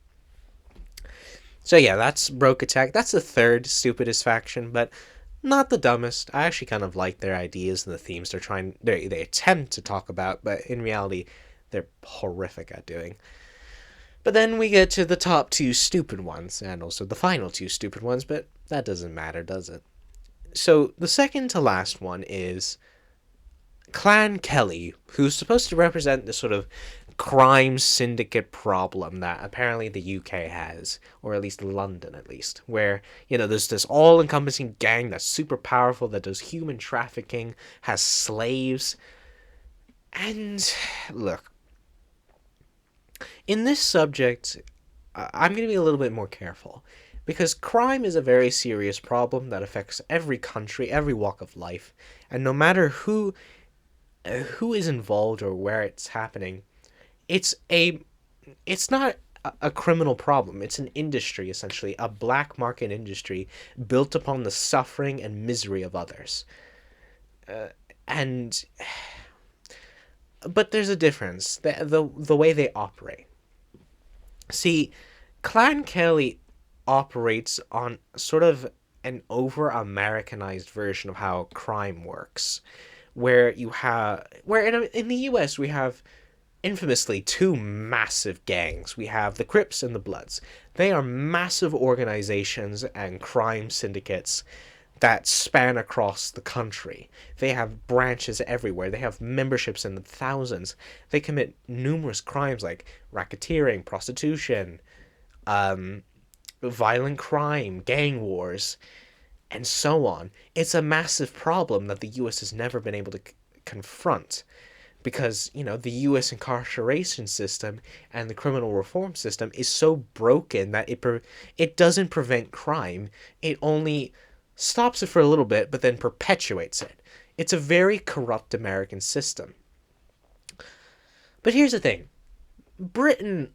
So yeah, that's Broke Attack. That's the third stupidest faction, but not the dumbest. I actually kind of like their ideas and the themes they attempt to talk about, but in reality, they're horrific at doing. But then we get to the top two stupid ones, and also the final two stupid ones, but that doesn't matter, does it? So the second to last one is Clan Kelly, who's supposed to represent this sort of crime syndicate problem that apparently the UK has, or at least London at least, where, there's this all-encompassing gang that's super powerful, that does human trafficking, has slaves. And look, in this subject, I'm going to be a little bit more careful, because crime is a very serious problem that affects every country, every walk of life, and no matter who is involved or where it's happening, it's not a criminal problem. It's an industry, essentially, a black market industry built upon the suffering and misery of others. And but there's a difference, the way they operate. See, Clan Kelly operates on sort of an over Americanized version of how crime works, where in the US we have infamously two massive gangs. We have the Crips and the Bloods. They are massive organizations and crime syndicates that span across the country. They have branches everywhere. They have memberships in the thousands. They commit numerous crimes like racketeering, prostitution, violent crime, gang wars, and so on. It's a massive problem that the US has never been able to confront, because the US incarceration system and the criminal reform system is so broken that it doesn't prevent crime. It only stops it for a little bit, but then perpetuates it. It's a very corrupt American system. But here's the thing. Britain,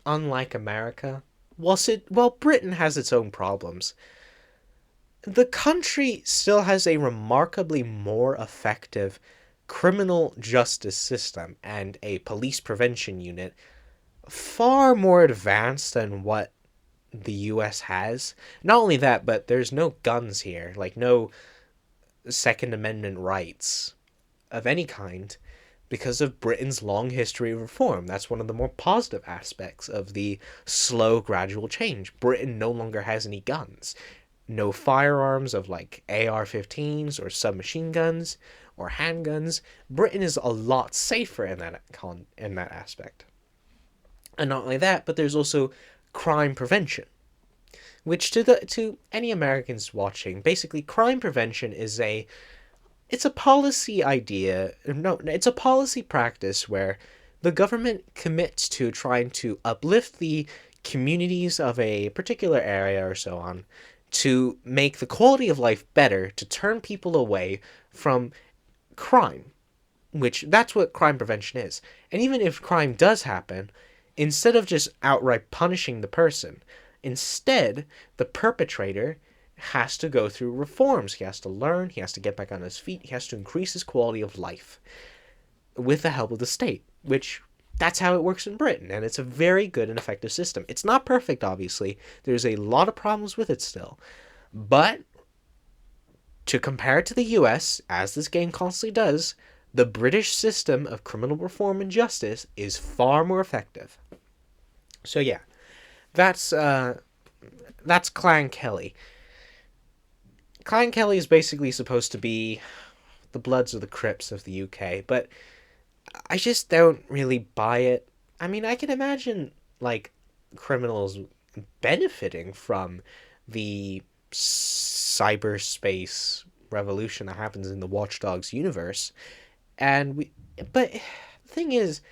unlike America, while Britain has its own problems, the country still has a remarkably more effective criminal justice system and a police prevention unit far more advanced than what the US has. Not only that, but there's no guns here, like no Second Amendment rights of any kind, because of Britain's long history of reform. That's one of the more positive aspects of the slow, gradual change. Britain no longer has any guns. No firearms of like AR-15s or submachine guns or handguns. Britain is a lot safer in that aspect. And not only that, but there's also crime prevention, which to any Americans watching, basically crime prevention is it's a policy idea. No, it's a policy practice where the government commits to trying to uplift the communities of a particular area or so on, to make the quality of life better, to turn people away from crime, which that's what crime prevention is. And even if crime does happen, instead of just outright punishing the person, instead the perpetrator has to go through reforms. He has to learn, he has to get back on his feet, he has to increase his quality of life with the help of the state, which that's how it works in Britain, and it's a very good and effective system. It's not perfect, obviously. There's a lot of problems with it still. But to compare it to the US, as this game constantly does, the British system of criminal reform and justice is far more effective. So yeah, that's Clan Kelly. Clan Kelly is basically supposed to be the Bloods or the Crips of the UK, but I just don't really buy it. I mean, I can imagine like criminals benefiting from the cyberspace revolution that happens in the Watchdogs universe, but the thing is,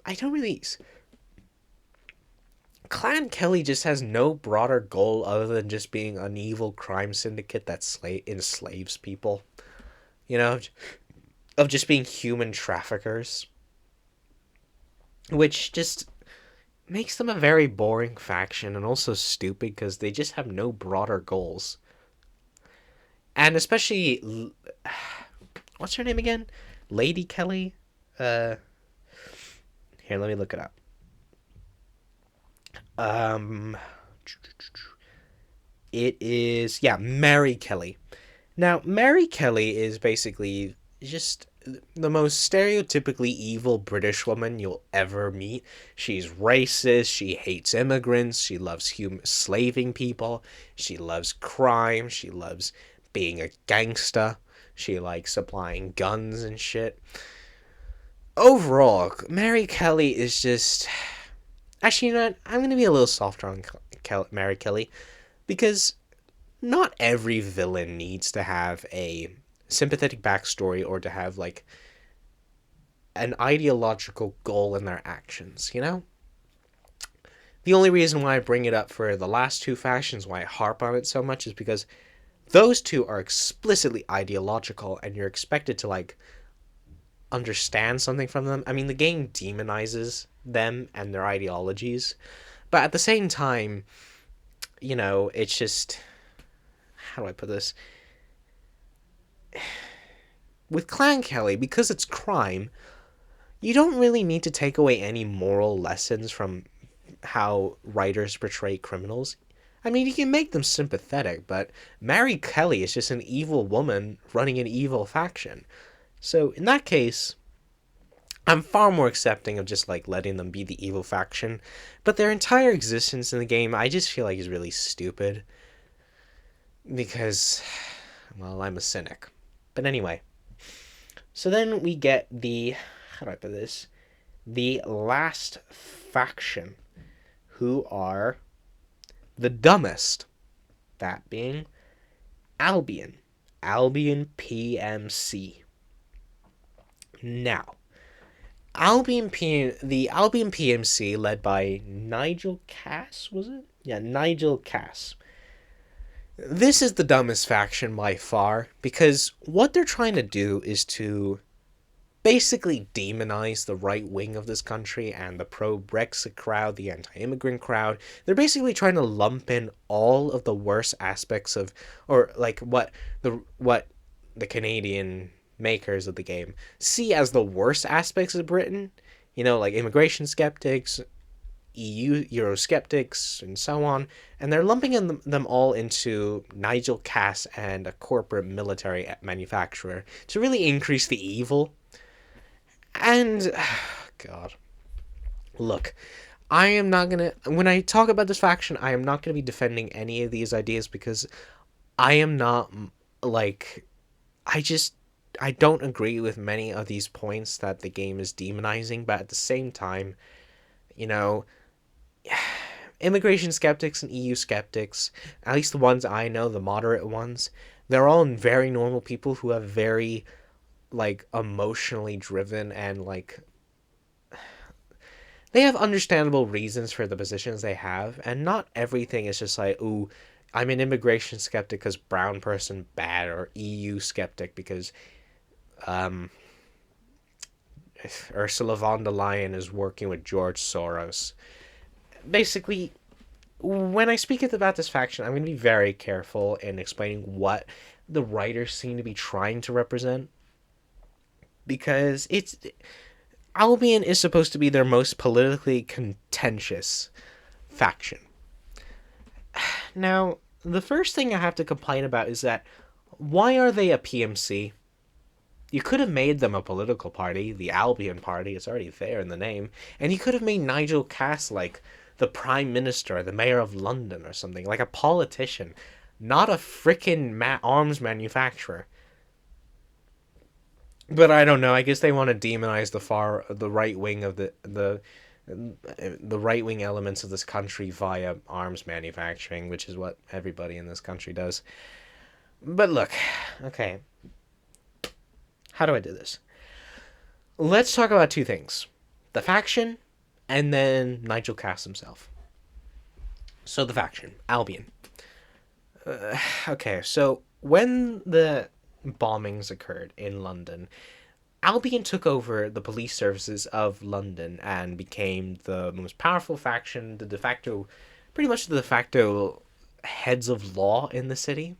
I don't really. Clan Kelly just has no broader goal other than just being an evil crime syndicate that enslaves people. You know, of just being human traffickers, which just makes them a very boring faction and also stupid because they just have no broader goals. And especially, what's her name again? Lady Kelly? Here, let me look it up. It is, yeah, Mary Kelly. Now, Mary Kelly is basically just the most stereotypically evil British woman you'll ever meet. She's racist, she hates immigrants, she loves slaving people, she loves crime, she loves being a gangster, she likes supplying guns and shit. Overall, Mary Kelly is just... Actually, you know what? I'm going to be a little softer on Mary Kelly, because not every villain needs to have a sympathetic backstory or to have like an ideological goal in their actions, you know? The only reason why I bring it up for the last two factions, why I harp on it so much, is because those two are explicitly ideological and you're expected to like understand something from them. I mean, the game demonizes them and their ideologies, but at the same time, you know, it's just, how do I put this? With Clan Kelly, because it's crime, you don't really need to take away any moral lessons from how writers portray criminals. I mean, you can make them sympathetic, but Mary Kelly is just an evil woman running an evil faction. So in that case, I'm far more accepting of just like letting them be the evil faction. But their entire existence in the game, I just feel like is really stupid. Because, well, I'm a cynic. But anyway. So then we get the, how do I put this? The last faction, who are the dumbest. That being Albion. Albion PMC. Now, the Albion PMC, led by Nigel Cass, was it? Yeah, Nigel Cass. This is the dumbest faction by far, because what they're trying to do is to basically demonize the right wing of this country and the pro-Brexit crowd, the anti-immigrant crowd. They're basically trying to lump in all of the worst aspects of, or like what the Canadian makers of the game see as the worst aspects of Britain, you know, like immigration skeptics, EU Eurosceptics, and so on, and they're lumping them all into Nigel Cass and a corporate military manufacturer to really increase the evil. And, God, look, I am not gonna, when I talk about this faction, I am not gonna be defending any of these ideas, because I am not, like, I don't agree with many of these points that the game is demonizing, but at the same time, you know, immigration skeptics and EU skeptics, at least the ones I know, the moderate ones, they're all very normal people who have very, like, emotionally driven and, like, they have understandable reasons for the positions they have, and not everything is just like, ooh, I'm an immigration skeptic because brown person bad, or EU skeptic because Ursula von der Leyen is working with George Soros. Basically, when I speak about this faction, I'm going to be very careful in explaining what the writers seem to be trying to represent, because it's Albion is supposed to be their most politically contentious faction. Now, the first thing I have to complain about is that why are they a PMC? You could have made them a political party, the Albion Party. It's already there in the name, and you could have made Nigel Cass like the Prime Minister or the Mayor of London or something, like a politician, not a frickin' arms manufacturer. But I don't know. I guess they want to demonize the right wing of the right wing elements of this country via arms manufacturing, which is what everybody in this country does. But look, okay, how do I do this? Let's talk about two things: the faction, and then Nigel Cass himself. So the faction, Albion. Okay, so when the bombings occurred in London, Albion took over the police services of London and became the most powerful faction, the de facto, pretty much the de facto heads of law in the city.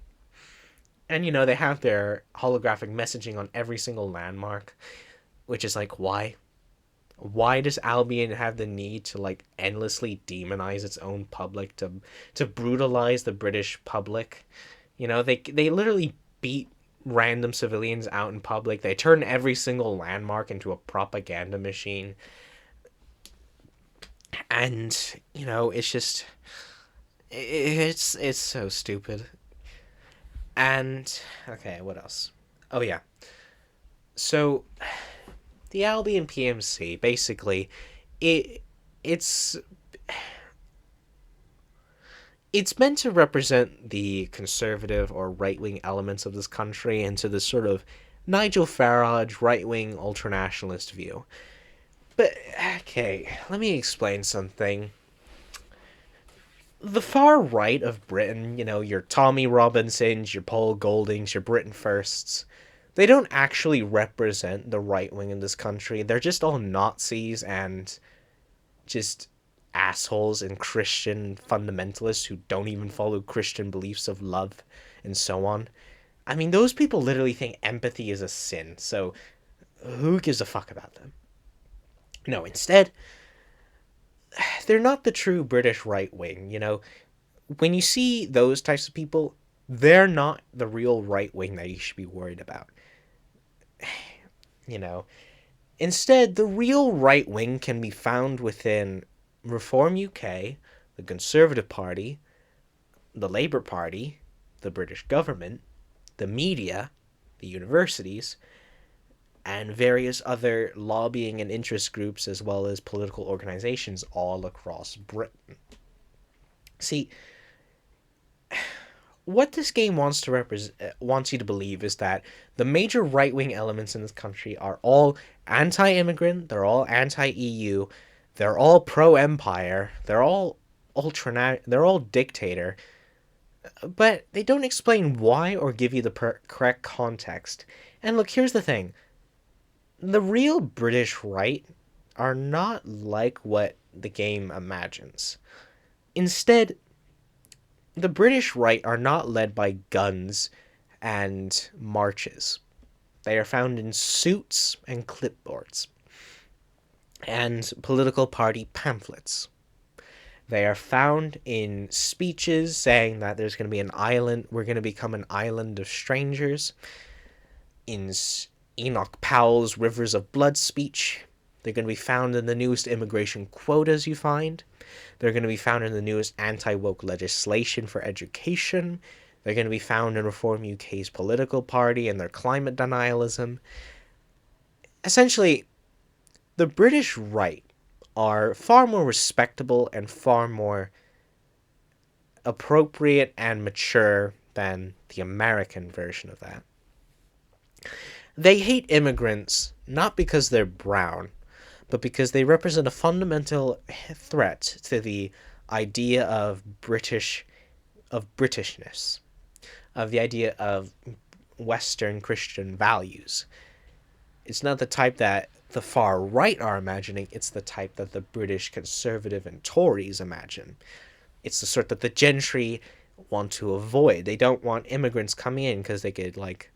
And you know, they have their holographic messaging on every single landmark, which is like, why? Why does Albion have the need to like endlessly demonize its own public, to brutalize the British public? You know, they literally beat random civilians out in public. They turn every single landmark into a propaganda machine. And, you know, it's just it's so stupid. And okay, what else? Oh yeah. So the Albion PMC basically it it's it's meant to represent the conservative or right wing elements of this country into this sort of Nigel Farage right wing ultranationalist view. But okay, let me explain something. The far right of Britain, you know, your Tommy Robinsons, your Paul Goldings, your Britain Firsts, they don't actually represent the right wing in this country. They're just all Nazis and just assholes and Christian fundamentalists who don't even follow Christian beliefs of love and so on. I mean, those people literally think empathy is a sin, so who gives a fuck about them? No, instead, they're not the true British right wing, you know? When you see those types of people, they're not the real right wing that you should be worried about. You know, instead, the real right wing can be found within Reform UK, the Conservative Party, the Labour Party, the British government, the media, the universities, and various other lobbying and interest groups, as well as political organizations all across Britain. See, what this game wants you to believe is that the major right wing elements in this country are all anti-immigrant, they're all anti-EU, they're all pro-empire, they're all dictator, but they don't explain why or give you the correct context. And look, here's the thing: the real British right are not like what the game imagines. Instead, the British right are not led by guns and marches. They are found in suits and clipboards and political party pamphlets. They are found in speeches saying that there's going to be an island, we're going to become an island of strangers, in Enoch Powell's Rivers of Blood speech. They're going to be found in the newest immigration quotas you find. They're going to be found in the newest anti-woke legislation for education. They're going to be found in Reform UK's political party and their climate denialism. Essentially, the British right are far more respectable and far more appropriate and mature than the American version of that. They hate immigrants not because they're brown, but because they represent a fundamental threat to the idea of Britishness, of the idea of Western Christian values. It's not the type that the far right are imagining, it's the type that the British conservative and Tories imagine. It's the sort that the gentry want to avoid. They don't want immigrants coming in because they could, like,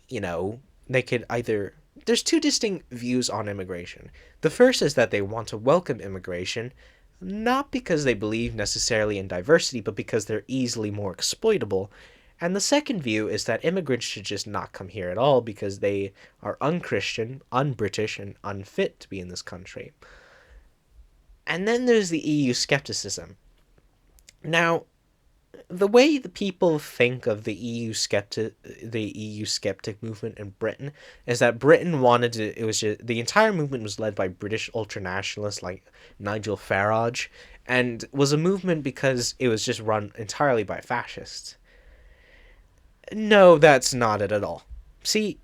you know, they could either. There's two distinct views on immigration. The first is that they want to welcome immigration, not because they believe necessarily in diversity, but because they're easily more exploitable. And the second view is that immigrants should just not come here at all because they are unchristian, un-British, and unfit to be in this country. And then there's the EU skepticism. Now, the way the people think of the EU skeptic movement in Britain is that Britain wanted to. It was just, the entire movement was led by British ultranationalists like Nigel Farage, and was a movement because it was just run entirely by fascists. No, that's not it at all. See,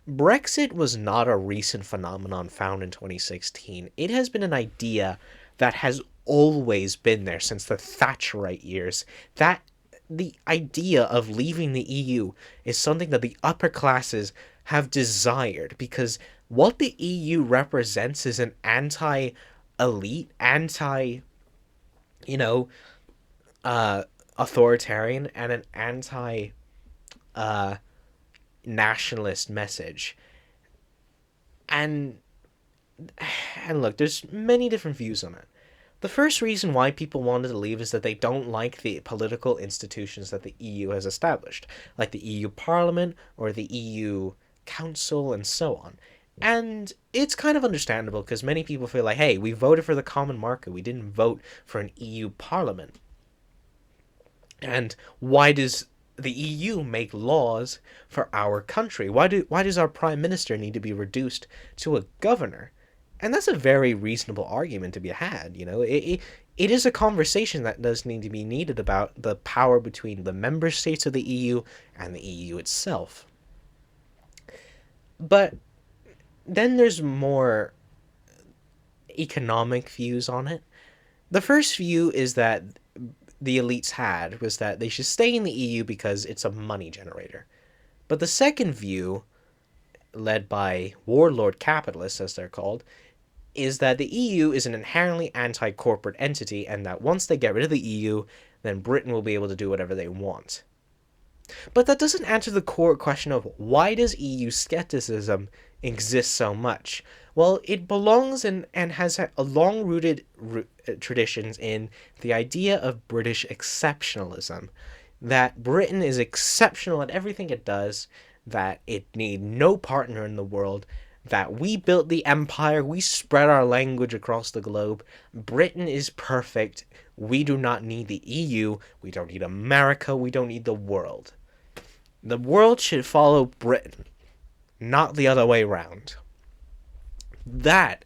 Brexit was not a recent phenomenon found in 2016. It has been an idea that has always been there since the Thatcherite years. That the idea of leaving the EU is something that the upper classes have desired because what the EU represents is an anti-elite, you know, uh, authoritarian and an anti uh, nationalist message. And and look, there's many different views on it. The first reason why people wanted to leave is that they don't like the political institutions that the EU has established, like the EU Parliament or the EU Council and so on. And it's kind of understandable because many people feel like, hey, we voted for the common market, we didn't vote for an EU Parliament. And why does the EU make laws for our country? Why does our prime minister need to be reduced to a governor? And that's a very reasonable argument to be had. It is a conversation that does need to be needed about the power between the member states of the EU and the EU itself. But then there's more economic views on it. The first view is that the elites had was that they should stay in the EU because it's a money generator. But the second view, led by warlord capitalists as they're called, is that the EU is an inherently anti-corporate entity and that once they get rid of the EU, then Britain will be able to do whatever they want. But that doesn't answer the core question of why does EU skepticism exist so much? Well, it belongs in and has a long-rooted traditions in the idea of British exceptionalism, that Britain is exceptional at everything it does, that it need no partner in the world, that we built the empire, we spread our language across the globe, Britain is perfect, we do not need the EU, we don't need America, we don't need the world. The world should follow Britain, not the other way around. That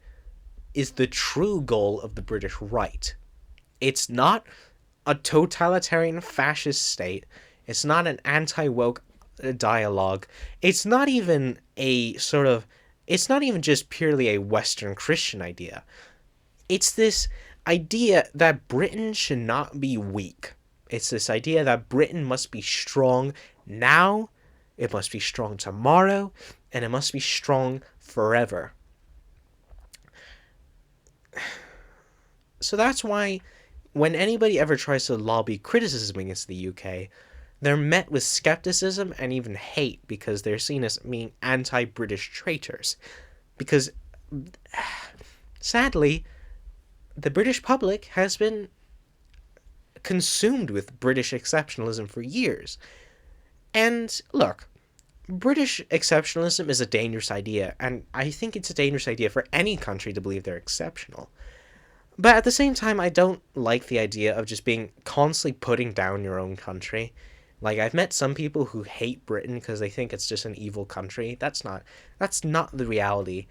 is the true goal of the British right. It's not a totalitarian fascist state. It's not an anti-woke dialogue. It's not even it's not even just purely a Western Christian idea. It's this idea that Britain should not be weak. It's this idea that Britain must be strong now, it must be strong tomorrow, and it must be strong forever. So that's why when anybody ever tries to lobby criticism against the UK, they're met with skepticism and even hate because they're seen as being anti-British traitors. Because, sadly, the British public has been consumed with British exceptionalism for years. And look, British exceptionalism is a dangerous idea, and I think it's a dangerous idea for any country to believe they're exceptional. But at the same time, I don't like the idea of just being constantly putting down your own country. Like, I've met some people who hate Britain because they think it's just an evil country. That's not the reality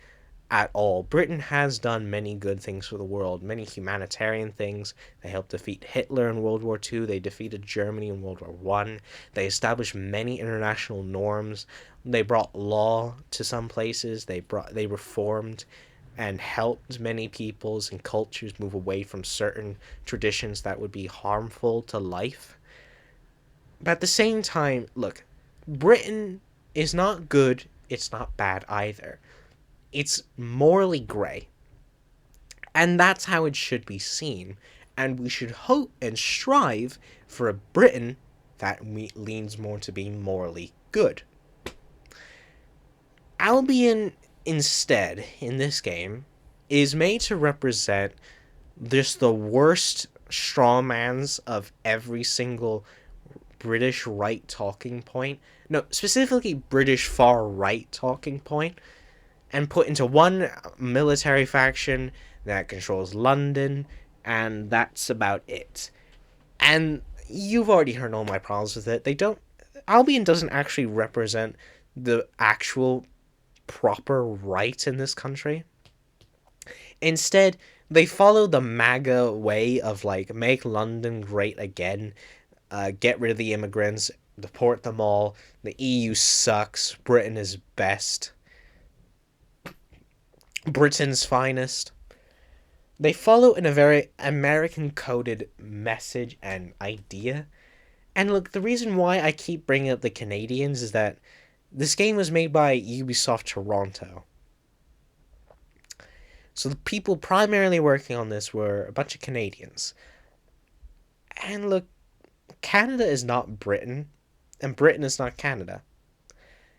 at all. Britain has done many good things for the world, many humanitarian things. They helped defeat Hitler in World War II. They defeated Germany in World War I. They established many international norms. They brought law to some places. They reformed and helped many peoples and cultures move away from certain traditions that would be harmful to life. But at the same time, look, Britain is not good, it's not bad either. It's morally grey. And that's how it should be seen. And we should hope and strive for a Britain that leans more to being morally good. Albion, instead, in this game, is made to represent just the worst strawmans of every single British right talking point. No, specifically British far right talking point, and put into one military faction that controls London, and that's about it. And you've already heard all my problems with it. They don't. Albion doesn't actually represent the actual proper right in this country. Instead, they follow the MAGA way of like make London great again, get rid of the immigrants, deport them all. The EU sucks. Britain is best. Britain's finest. They follow in a very American coded message and idea. And look, the reason why I keep bringing up the Canadians is that this game was made by Ubisoft Toronto. So the people primarily working on this were a bunch of Canadians. And look, Canada is not Britain, and Britain is not Canada.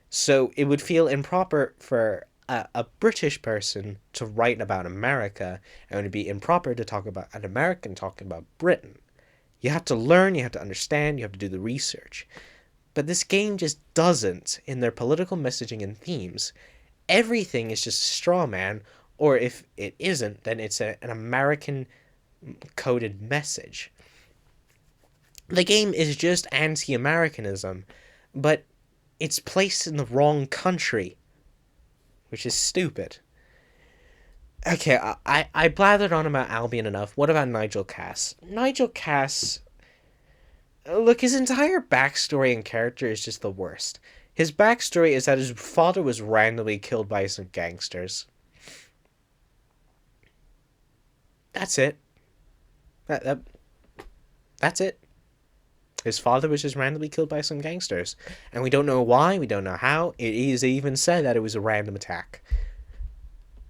So it would feel improper for a British person to write about America, and it would be improper to talk about an American talking about Britain. You have to learn, you have to understand, you have to do the research. But this game just doesn't in their political messaging and themes. Everything is just a straw man, or if it isn't, then it's an American coded message. The game is just anti-Americanism, but it's placed in the wrong country, which is stupid. Okay, I blathered on about Albion enough. What about Nigel Cass? Nigel Cass, look, his entire backstory and character is just the worst. His backstory is that his father was randomly killed by some gangsters. That's it. That's it. His father was just randomly killed by some gangsters. And we don't know why, we don't know how. It is even said that it was a random attack.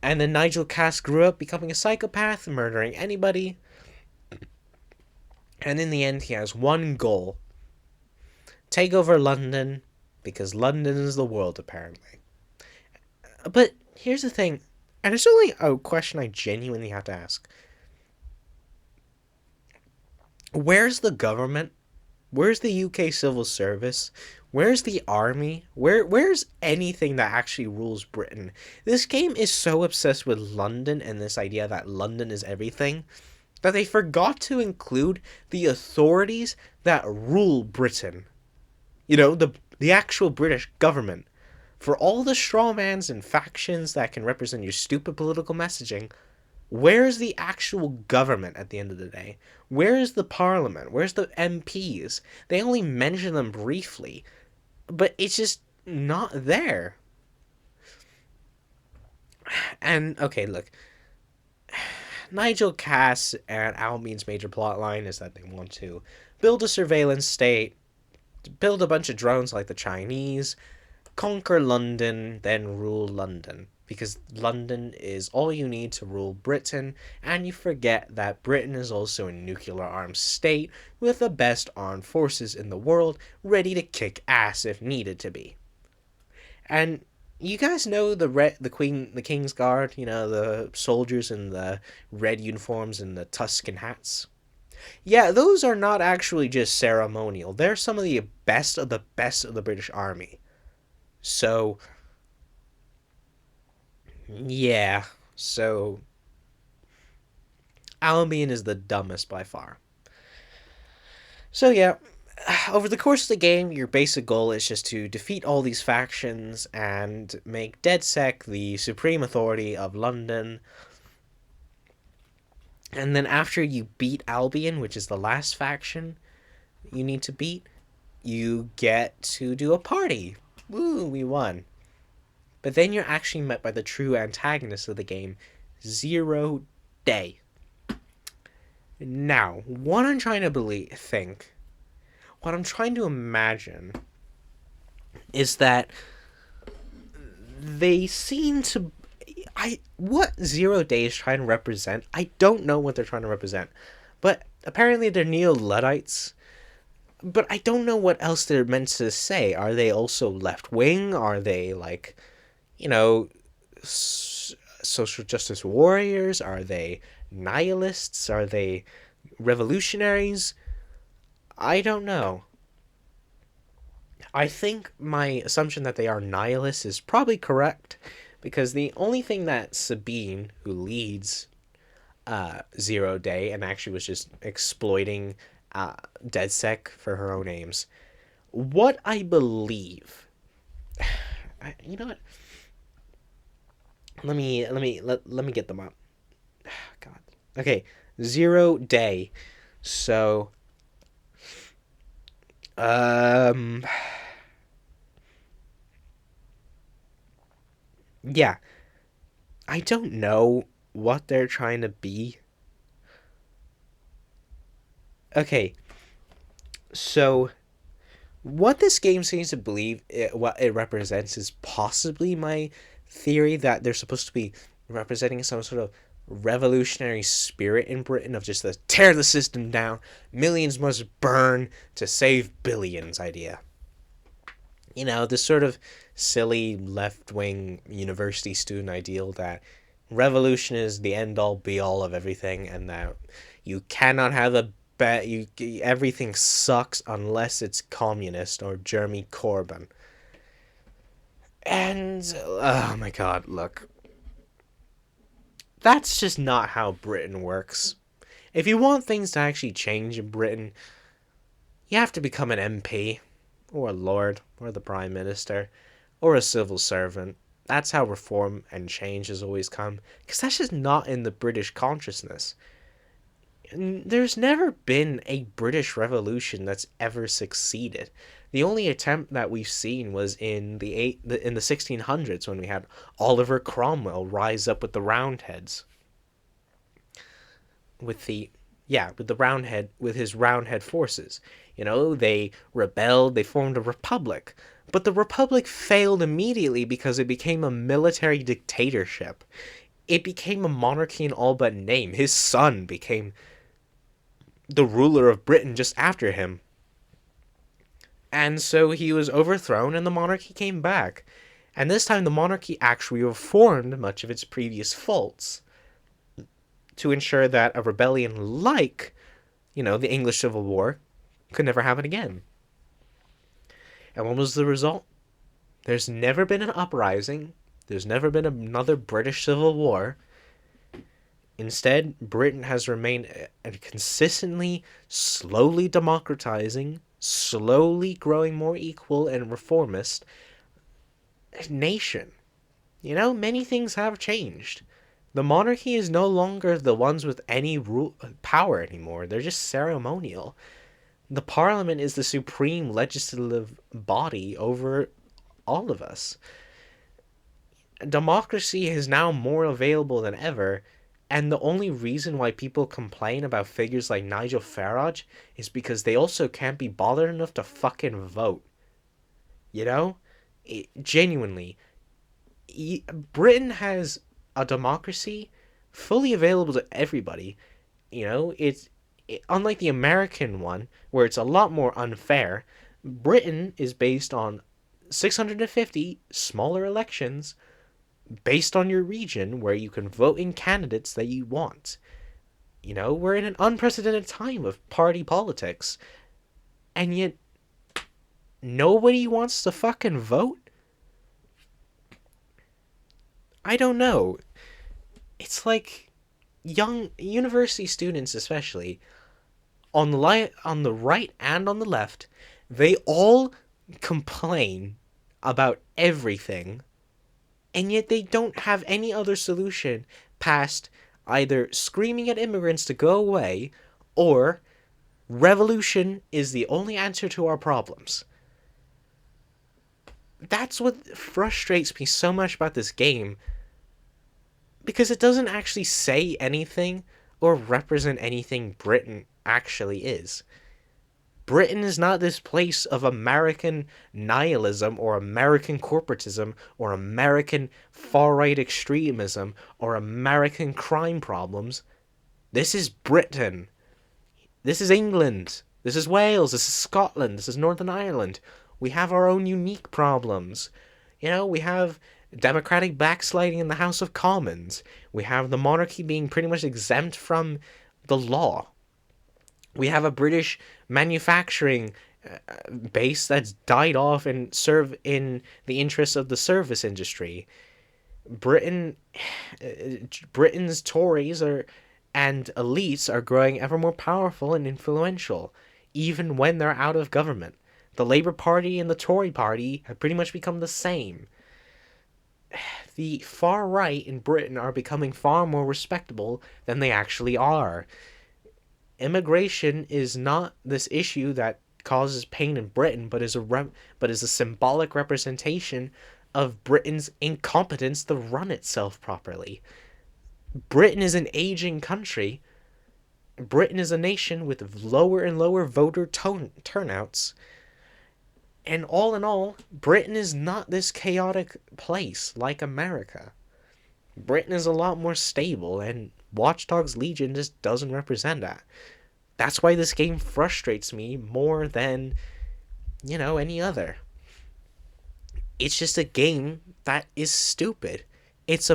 And then Nigel Cass grew up becoming a psychopath, murdering anybody. And in the end, he has one goal. Take over London, because London is the world, apparently. But here's the thing, and it's only a question I genuinely have to ask. Where's the government? Where's the UK civil service? Where's the army? Where's anything that actually rules Britain? This game is so obsessed with London and this idea that London is everything that they forgot to include the authorities that rule Britain. You know, the actual British government. For all the strawmans and factions that can represent your stupid political messaging, where's the actual government at the end of the day? Where's the parliament? Where's the MPs? They only mention them briefly, but it's just not there. And, okay, look. Nigel Cass and Albion's major plotline is that they want to build a surveillance state, build a bunch of drones like the Chinese, conquer London, then rule London. Because London is all you need to rule Britain, and you forget that Britain is also a nuclear armed state with the best armed forces in the world, ready to kick ass if needed to be. And you guys know the King's Guard, you know, the soldiers in the red uniforms and the Tuscan hats? Yeah, those are not actually just ceremonial. They're some of the best of the best of the British Army. So, yeah. So, Albion is the dumbest by far. So, yeah. Over the course of the game, your basic goal is just to defeat all these factions and make DedSec the supreme authority of London. And then after you beat Albion, which is the last faction you need to beat, you get to do a party. Woo, we won. But then you're actually met by the true antagonist of the game, Zero Day. Now, what I'm trying to imagine is that they seem to What 0 Day is trying to represent, I don't know what they're trying to represent. But apparently they're neo-Luddites. But I don't know what else they're meant to say. Are they also left-wing? Are they, like, you know, social justice warriors? Are they nihilists? Are they revolutionaries? I don't know. I think my assumption that they are nihilists is probably correct, because the only thing that Sabine, who leads 0 Day and actually was just exploiting DedSec for her own aims, what I believe, you know what? Let me get them up. God. Okay, 0 Day. So, um, yeah, I don't know what they're trying to be. Okay, so what this game seems to believe what it represents is possibly my theory that they're supposed to be representing some sort of revolutionary spirit in Britain of just the tear the system down, millions must burn to save billions idea. You know, this sort of silly left wing university student ideal that revolution is the end all be all of everything, and that you cannot have a bet you everything sucks unless it's communist or Jeremy Corbyn. And oh my god, look. That's just not how Britain works. If you want things to actually change in Britain, you have to become an MP, or a lord, or the prime minister, or a civil servant. That's how reform and change has always come, because that's just not in the British consciousness. There's never been a British Revolution that's ever succeeded. The only attempt that we've seen was in the 1600s, when we had Oliver Cromwell rise up with the Roundheads, with the with the Roundhead with his Roundhead forces. You know, they rebelled, they formed a republic, but the republic failed immediately because it became a military dictatorship. It became a monarchy in all but name. His son became the ruler of Britain just after him. And so he was overthrown and the monarchy came back. And this time the monarchy actually reformed much of its previous faults to ensure that a rebellion like, the English Civil War could never happen again. And what was the result? There's never been an uprising. There's never been another British Civil War. Instead, Britain has remained a consistently, slowly democratizing, slowly growing more equal and reformist nation. Many things have changed. The monarchy is no longer the ones with any power anymore. They're just ceremonial. The parliament is the supreme legislative body over all of us. Democracy is now more available than ever, and the only reason why people complain about figures like Nigel Farage is because they also can't be bothered enough to fucking vote. Genuinely. Britain has a democracy fully available to everybody. Unlike the American one, where it's a lot more unfair. Britain is based on 650 smaller elections based on your region, where you can vote in candidates that you want. We're in an unprecedented time of party politics, and yet nobody wants to fucking vote? I don't know. It's like young university students, especially on the right and on the left, they all complain about everything, and yet they don't have any other solution past either screaming at immigrants to go away or revolution is the only answer to our problems. That's what frustrates me so much about this game, because it doesn't actually say anything or represent anything Britain actually is. Britain is not this place of American nihilism or American corporatism or American far-right extremism or American crime problems. This is Britain. This is England. This is Wales. This is Scotland. This is Northern Ireland. We have our own unique problems. We have democratic backsliding in the House of Commons. We have the monarchy being pretty much exempt from the law. We have a British manufacturing base that's died off and serve in the interests of the service industry. Britain, Britain's Tories and elites are growing ever more powerful and influential, even when they're out of government. The Labour Party and the Tory Party have pretty much become the same. The far right in Britain are becoming far more respectable than they actually are. Immigration is not this issue that causes pain in Britain, but is a symbolic representation of Britain's incompetence to run itself properly. Britain is an aging country. Britain is a nation with lower and lower voter turnouts. And all in all, Britain is not this chaotic place like America. Britain is a lot more stable, and Watchdogs Legion just doesn't represent that. That's why this game frustrates me more than, any other. It's just a game that is stupid. It's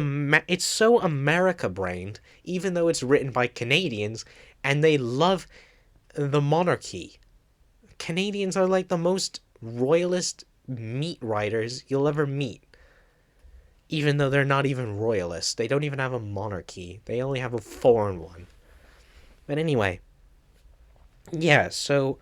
so America-brained, even though it's written by Canadians, and they love the monarchy. Canadians are like the most royalist meat writers you'll ever meet. Even though they're not even royalists. They don't even have a monarchy. They only have a foreign one. But anyway. Yeah, so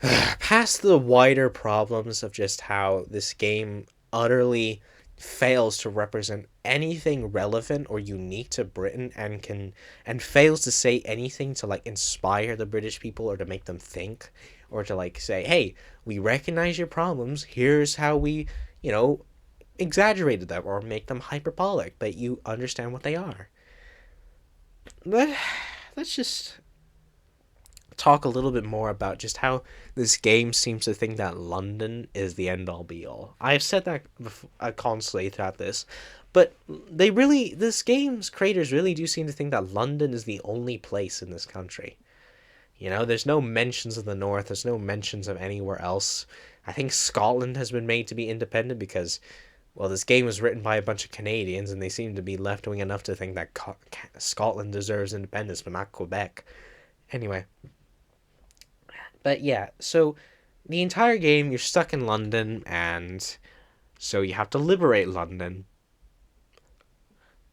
past the wider problems of just how this game utterly fails to represent anything relevant or unique to Britain and fails to say anything to inspire the British people or to make them think or to say, hey, we recognize your problems, here's how we exaggerated them or make them hyperbolic, but you understand what they are. Let's just talk a little bit more about just how this game seems to think that London is the end-all be-all. I've said that constantly throughout this, but this game's creators really do seem to think that London is the only place in this country. There's no mentions of the North, there's no mentions of anywhere else. I think Scotland has been made to be independent because, well, this game was written by a bunch of Canadians, and they seem to be left-wing enough to think that Scotland deserves independence, but not Quebec. Anyway. But yeah, so the entire game, you're stuck in London, and so you have to liberate London.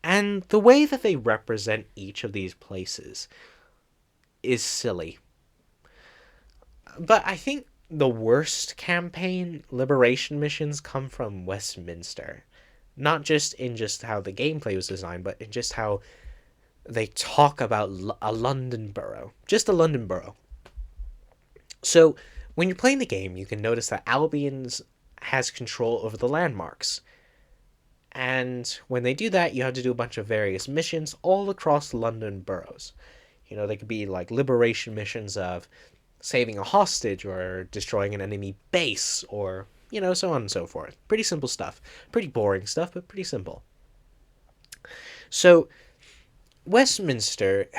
And the way that they represent each of these places is silly. But I think the worst campaign liberation missions come from Westminster. Not just in just how the gameplay was designed, but in just how they talk about a London borough. Just a London borough. So, when you're playing the game, you can notice that Albion has control over the landmarks. And when they do that, you have to do a bunch of various missions all across London boroughs. They could be liberation missions of saving a hostage or destroying an enemy base or, so on and so forth. Pretty simple stuff. Pretty boring stuff, but pretty simple. So, Westminster,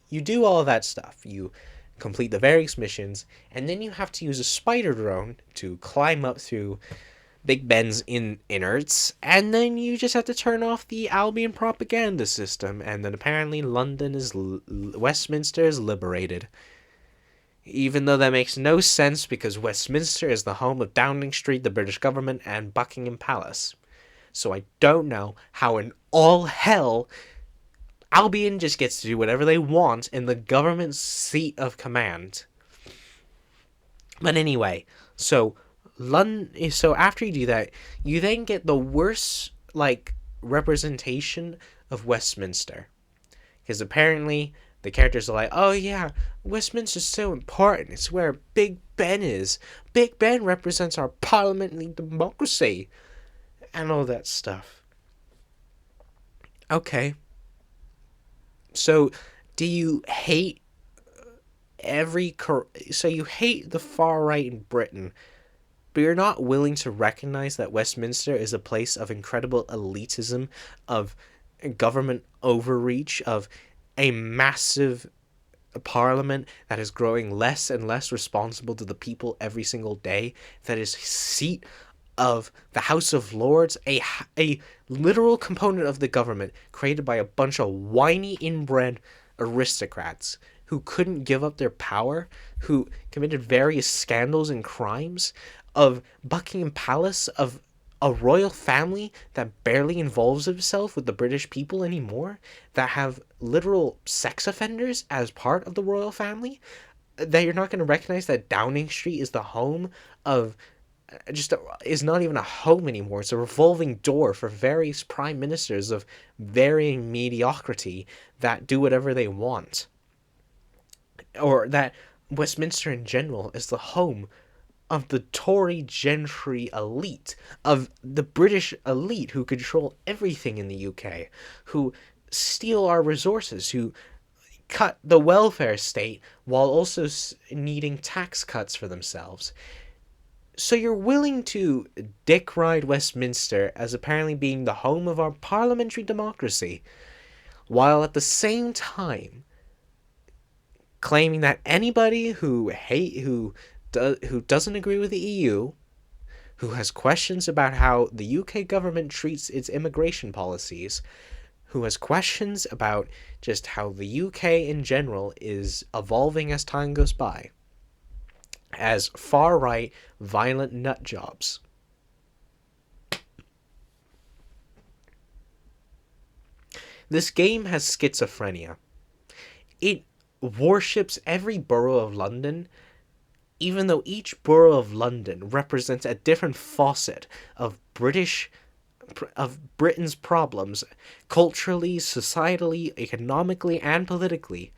you do all of that stuff. You complete the various missions, and then you have to use a spider drone to climb up through Big Ben's innards, and then you just have to turn off the Albion propaganda system, and then apparently Westminster is liberated. Even though that makes no sense because Westminster is the home of Downing Street, the British government, and Buckingham Palace. So I don't know how in all hell Albion just gets to do whatever they want in the government's seat of command. But anyway, so after you do that, you then get the worst representation of Westminster. Because apparently the characters are like, oh yeah, Westminster's so important. It's where Big Ben is. Big Ben represents our parliamentary democracy. And all that stuff. Okay. So, Do you hate so you hate the far right in Britain, but you're not willing to recognize that Westminster is a place of incredible elitism, of government overreach, of a massive parliament that is growing less and less responsible to the people every single day, that is seat of the House of Lords, a literal component of the government created by a bunch of whiny inbred aristocrats who couldn't give up their power, who committed various scandals and crimes, of Buckingham Palace, of a royal family that barely involves itself with the British people anymore, that have literal sex offenders as part of the royal family, that you're not going to recognize that Downing Street is the home of is not even a home anymore. It's a revolving door for various prime ministers of varying mediocrity that do whatever they want. Or that Westminster in general is the home of the Tory gentry elite, of the British elite who control everything in the UK, who steal our resources, who cut the welfare state while also needing tax cuts for themselves. So you're willing to dick ride Westminster as apparently being the home of our parliamentary democracy, while at the same time claiming that anybody who doesn't agree with the EU, who has questions about how the UK government treats its immigration policies, who has questions about just how the UK in general is evolving as time goes by, as far-right, violent nut jobs. This game has schizophrenia. It worships every borough of London, even though each borough of London represents a different facet of Britain's problems, culturally, societally, economically, and politically,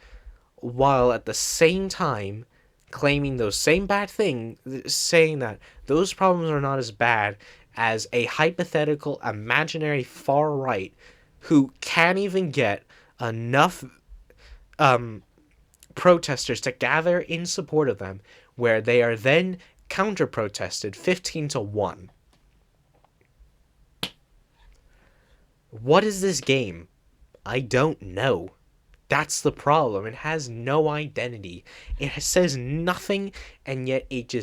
while at the same time claiming those same bad things, saying that those problems are not as bad as a hypothetical, imaginary far right who can't even get enough protesters to gather in support of them, where they are then counter-protested 15-1. What is this game? I don't know. That's the problem. It has no identity. It says nothing, and yet it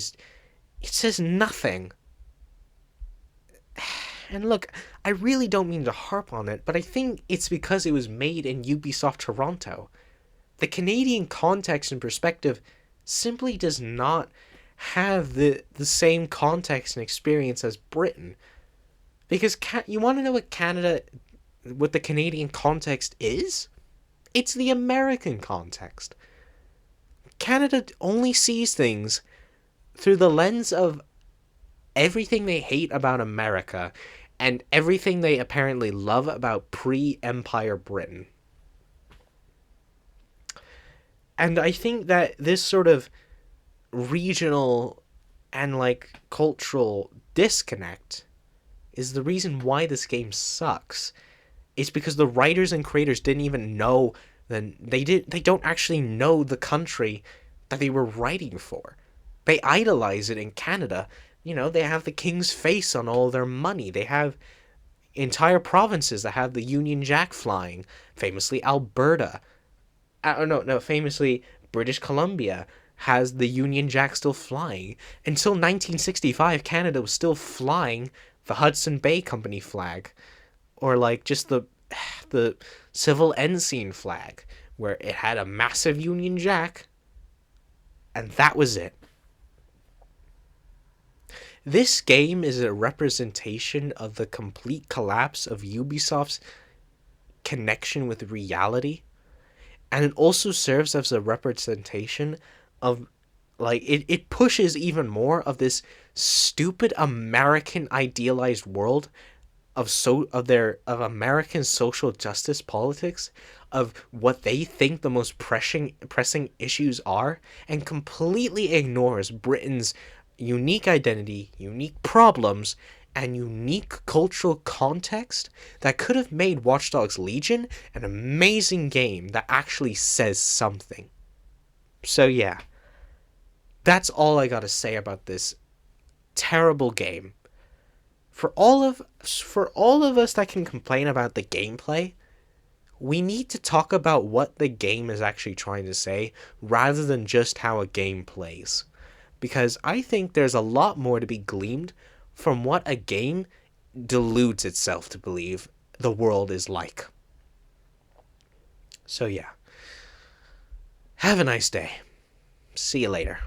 says nothing. And look, I really don't mean to harp on it, but I think it's because it was made in Ubisoft Toronto. The Canadian context and perspective simply does not have the same context and experience as Britain. Because you want to know what the Canadian context is? It's the American context. Canada only sees things through the lens of everything they hate about America and everything they apparently love about pre-Empire Britain. And I think that this sort of regional and cultural disconnect is the reason why this game sucks. It's because the writers and creators didn't even know they don't actually know the country that they were writing for. They idolize it in Canada. They have the king's face on all their money. They have entire provinces that have the Union Jack flying. Famously Alberta. Famously British Columbia has the Union Jack still flying. Until 1965, Canada was still flying the Hudson Bay Company flag. Or just the civil ensign flag, where it had a massive Union Jack. And that was it. This game is a representation of the complete collapse of Ubisoft's connection with reality. And it also serves as a representation of it pushes even more of this stupid American idealized world of American social justice politics, of what they think the most pressing issues are, and completely ignores Britain's unique identity, unique problems, and unique cultural context that could have made Watchdogs Legion an amazing game that actually says something. So yeah, that's all I gotta say about this terrible game. For all of us that can complain about the gameplay, we need to talk about what the game is actually trying to say rather than just how a game plays. Because I think there's a lot more to be gleaned from what a game deludes itself to believe the world is like. So yeah. Have a nice day. See you later.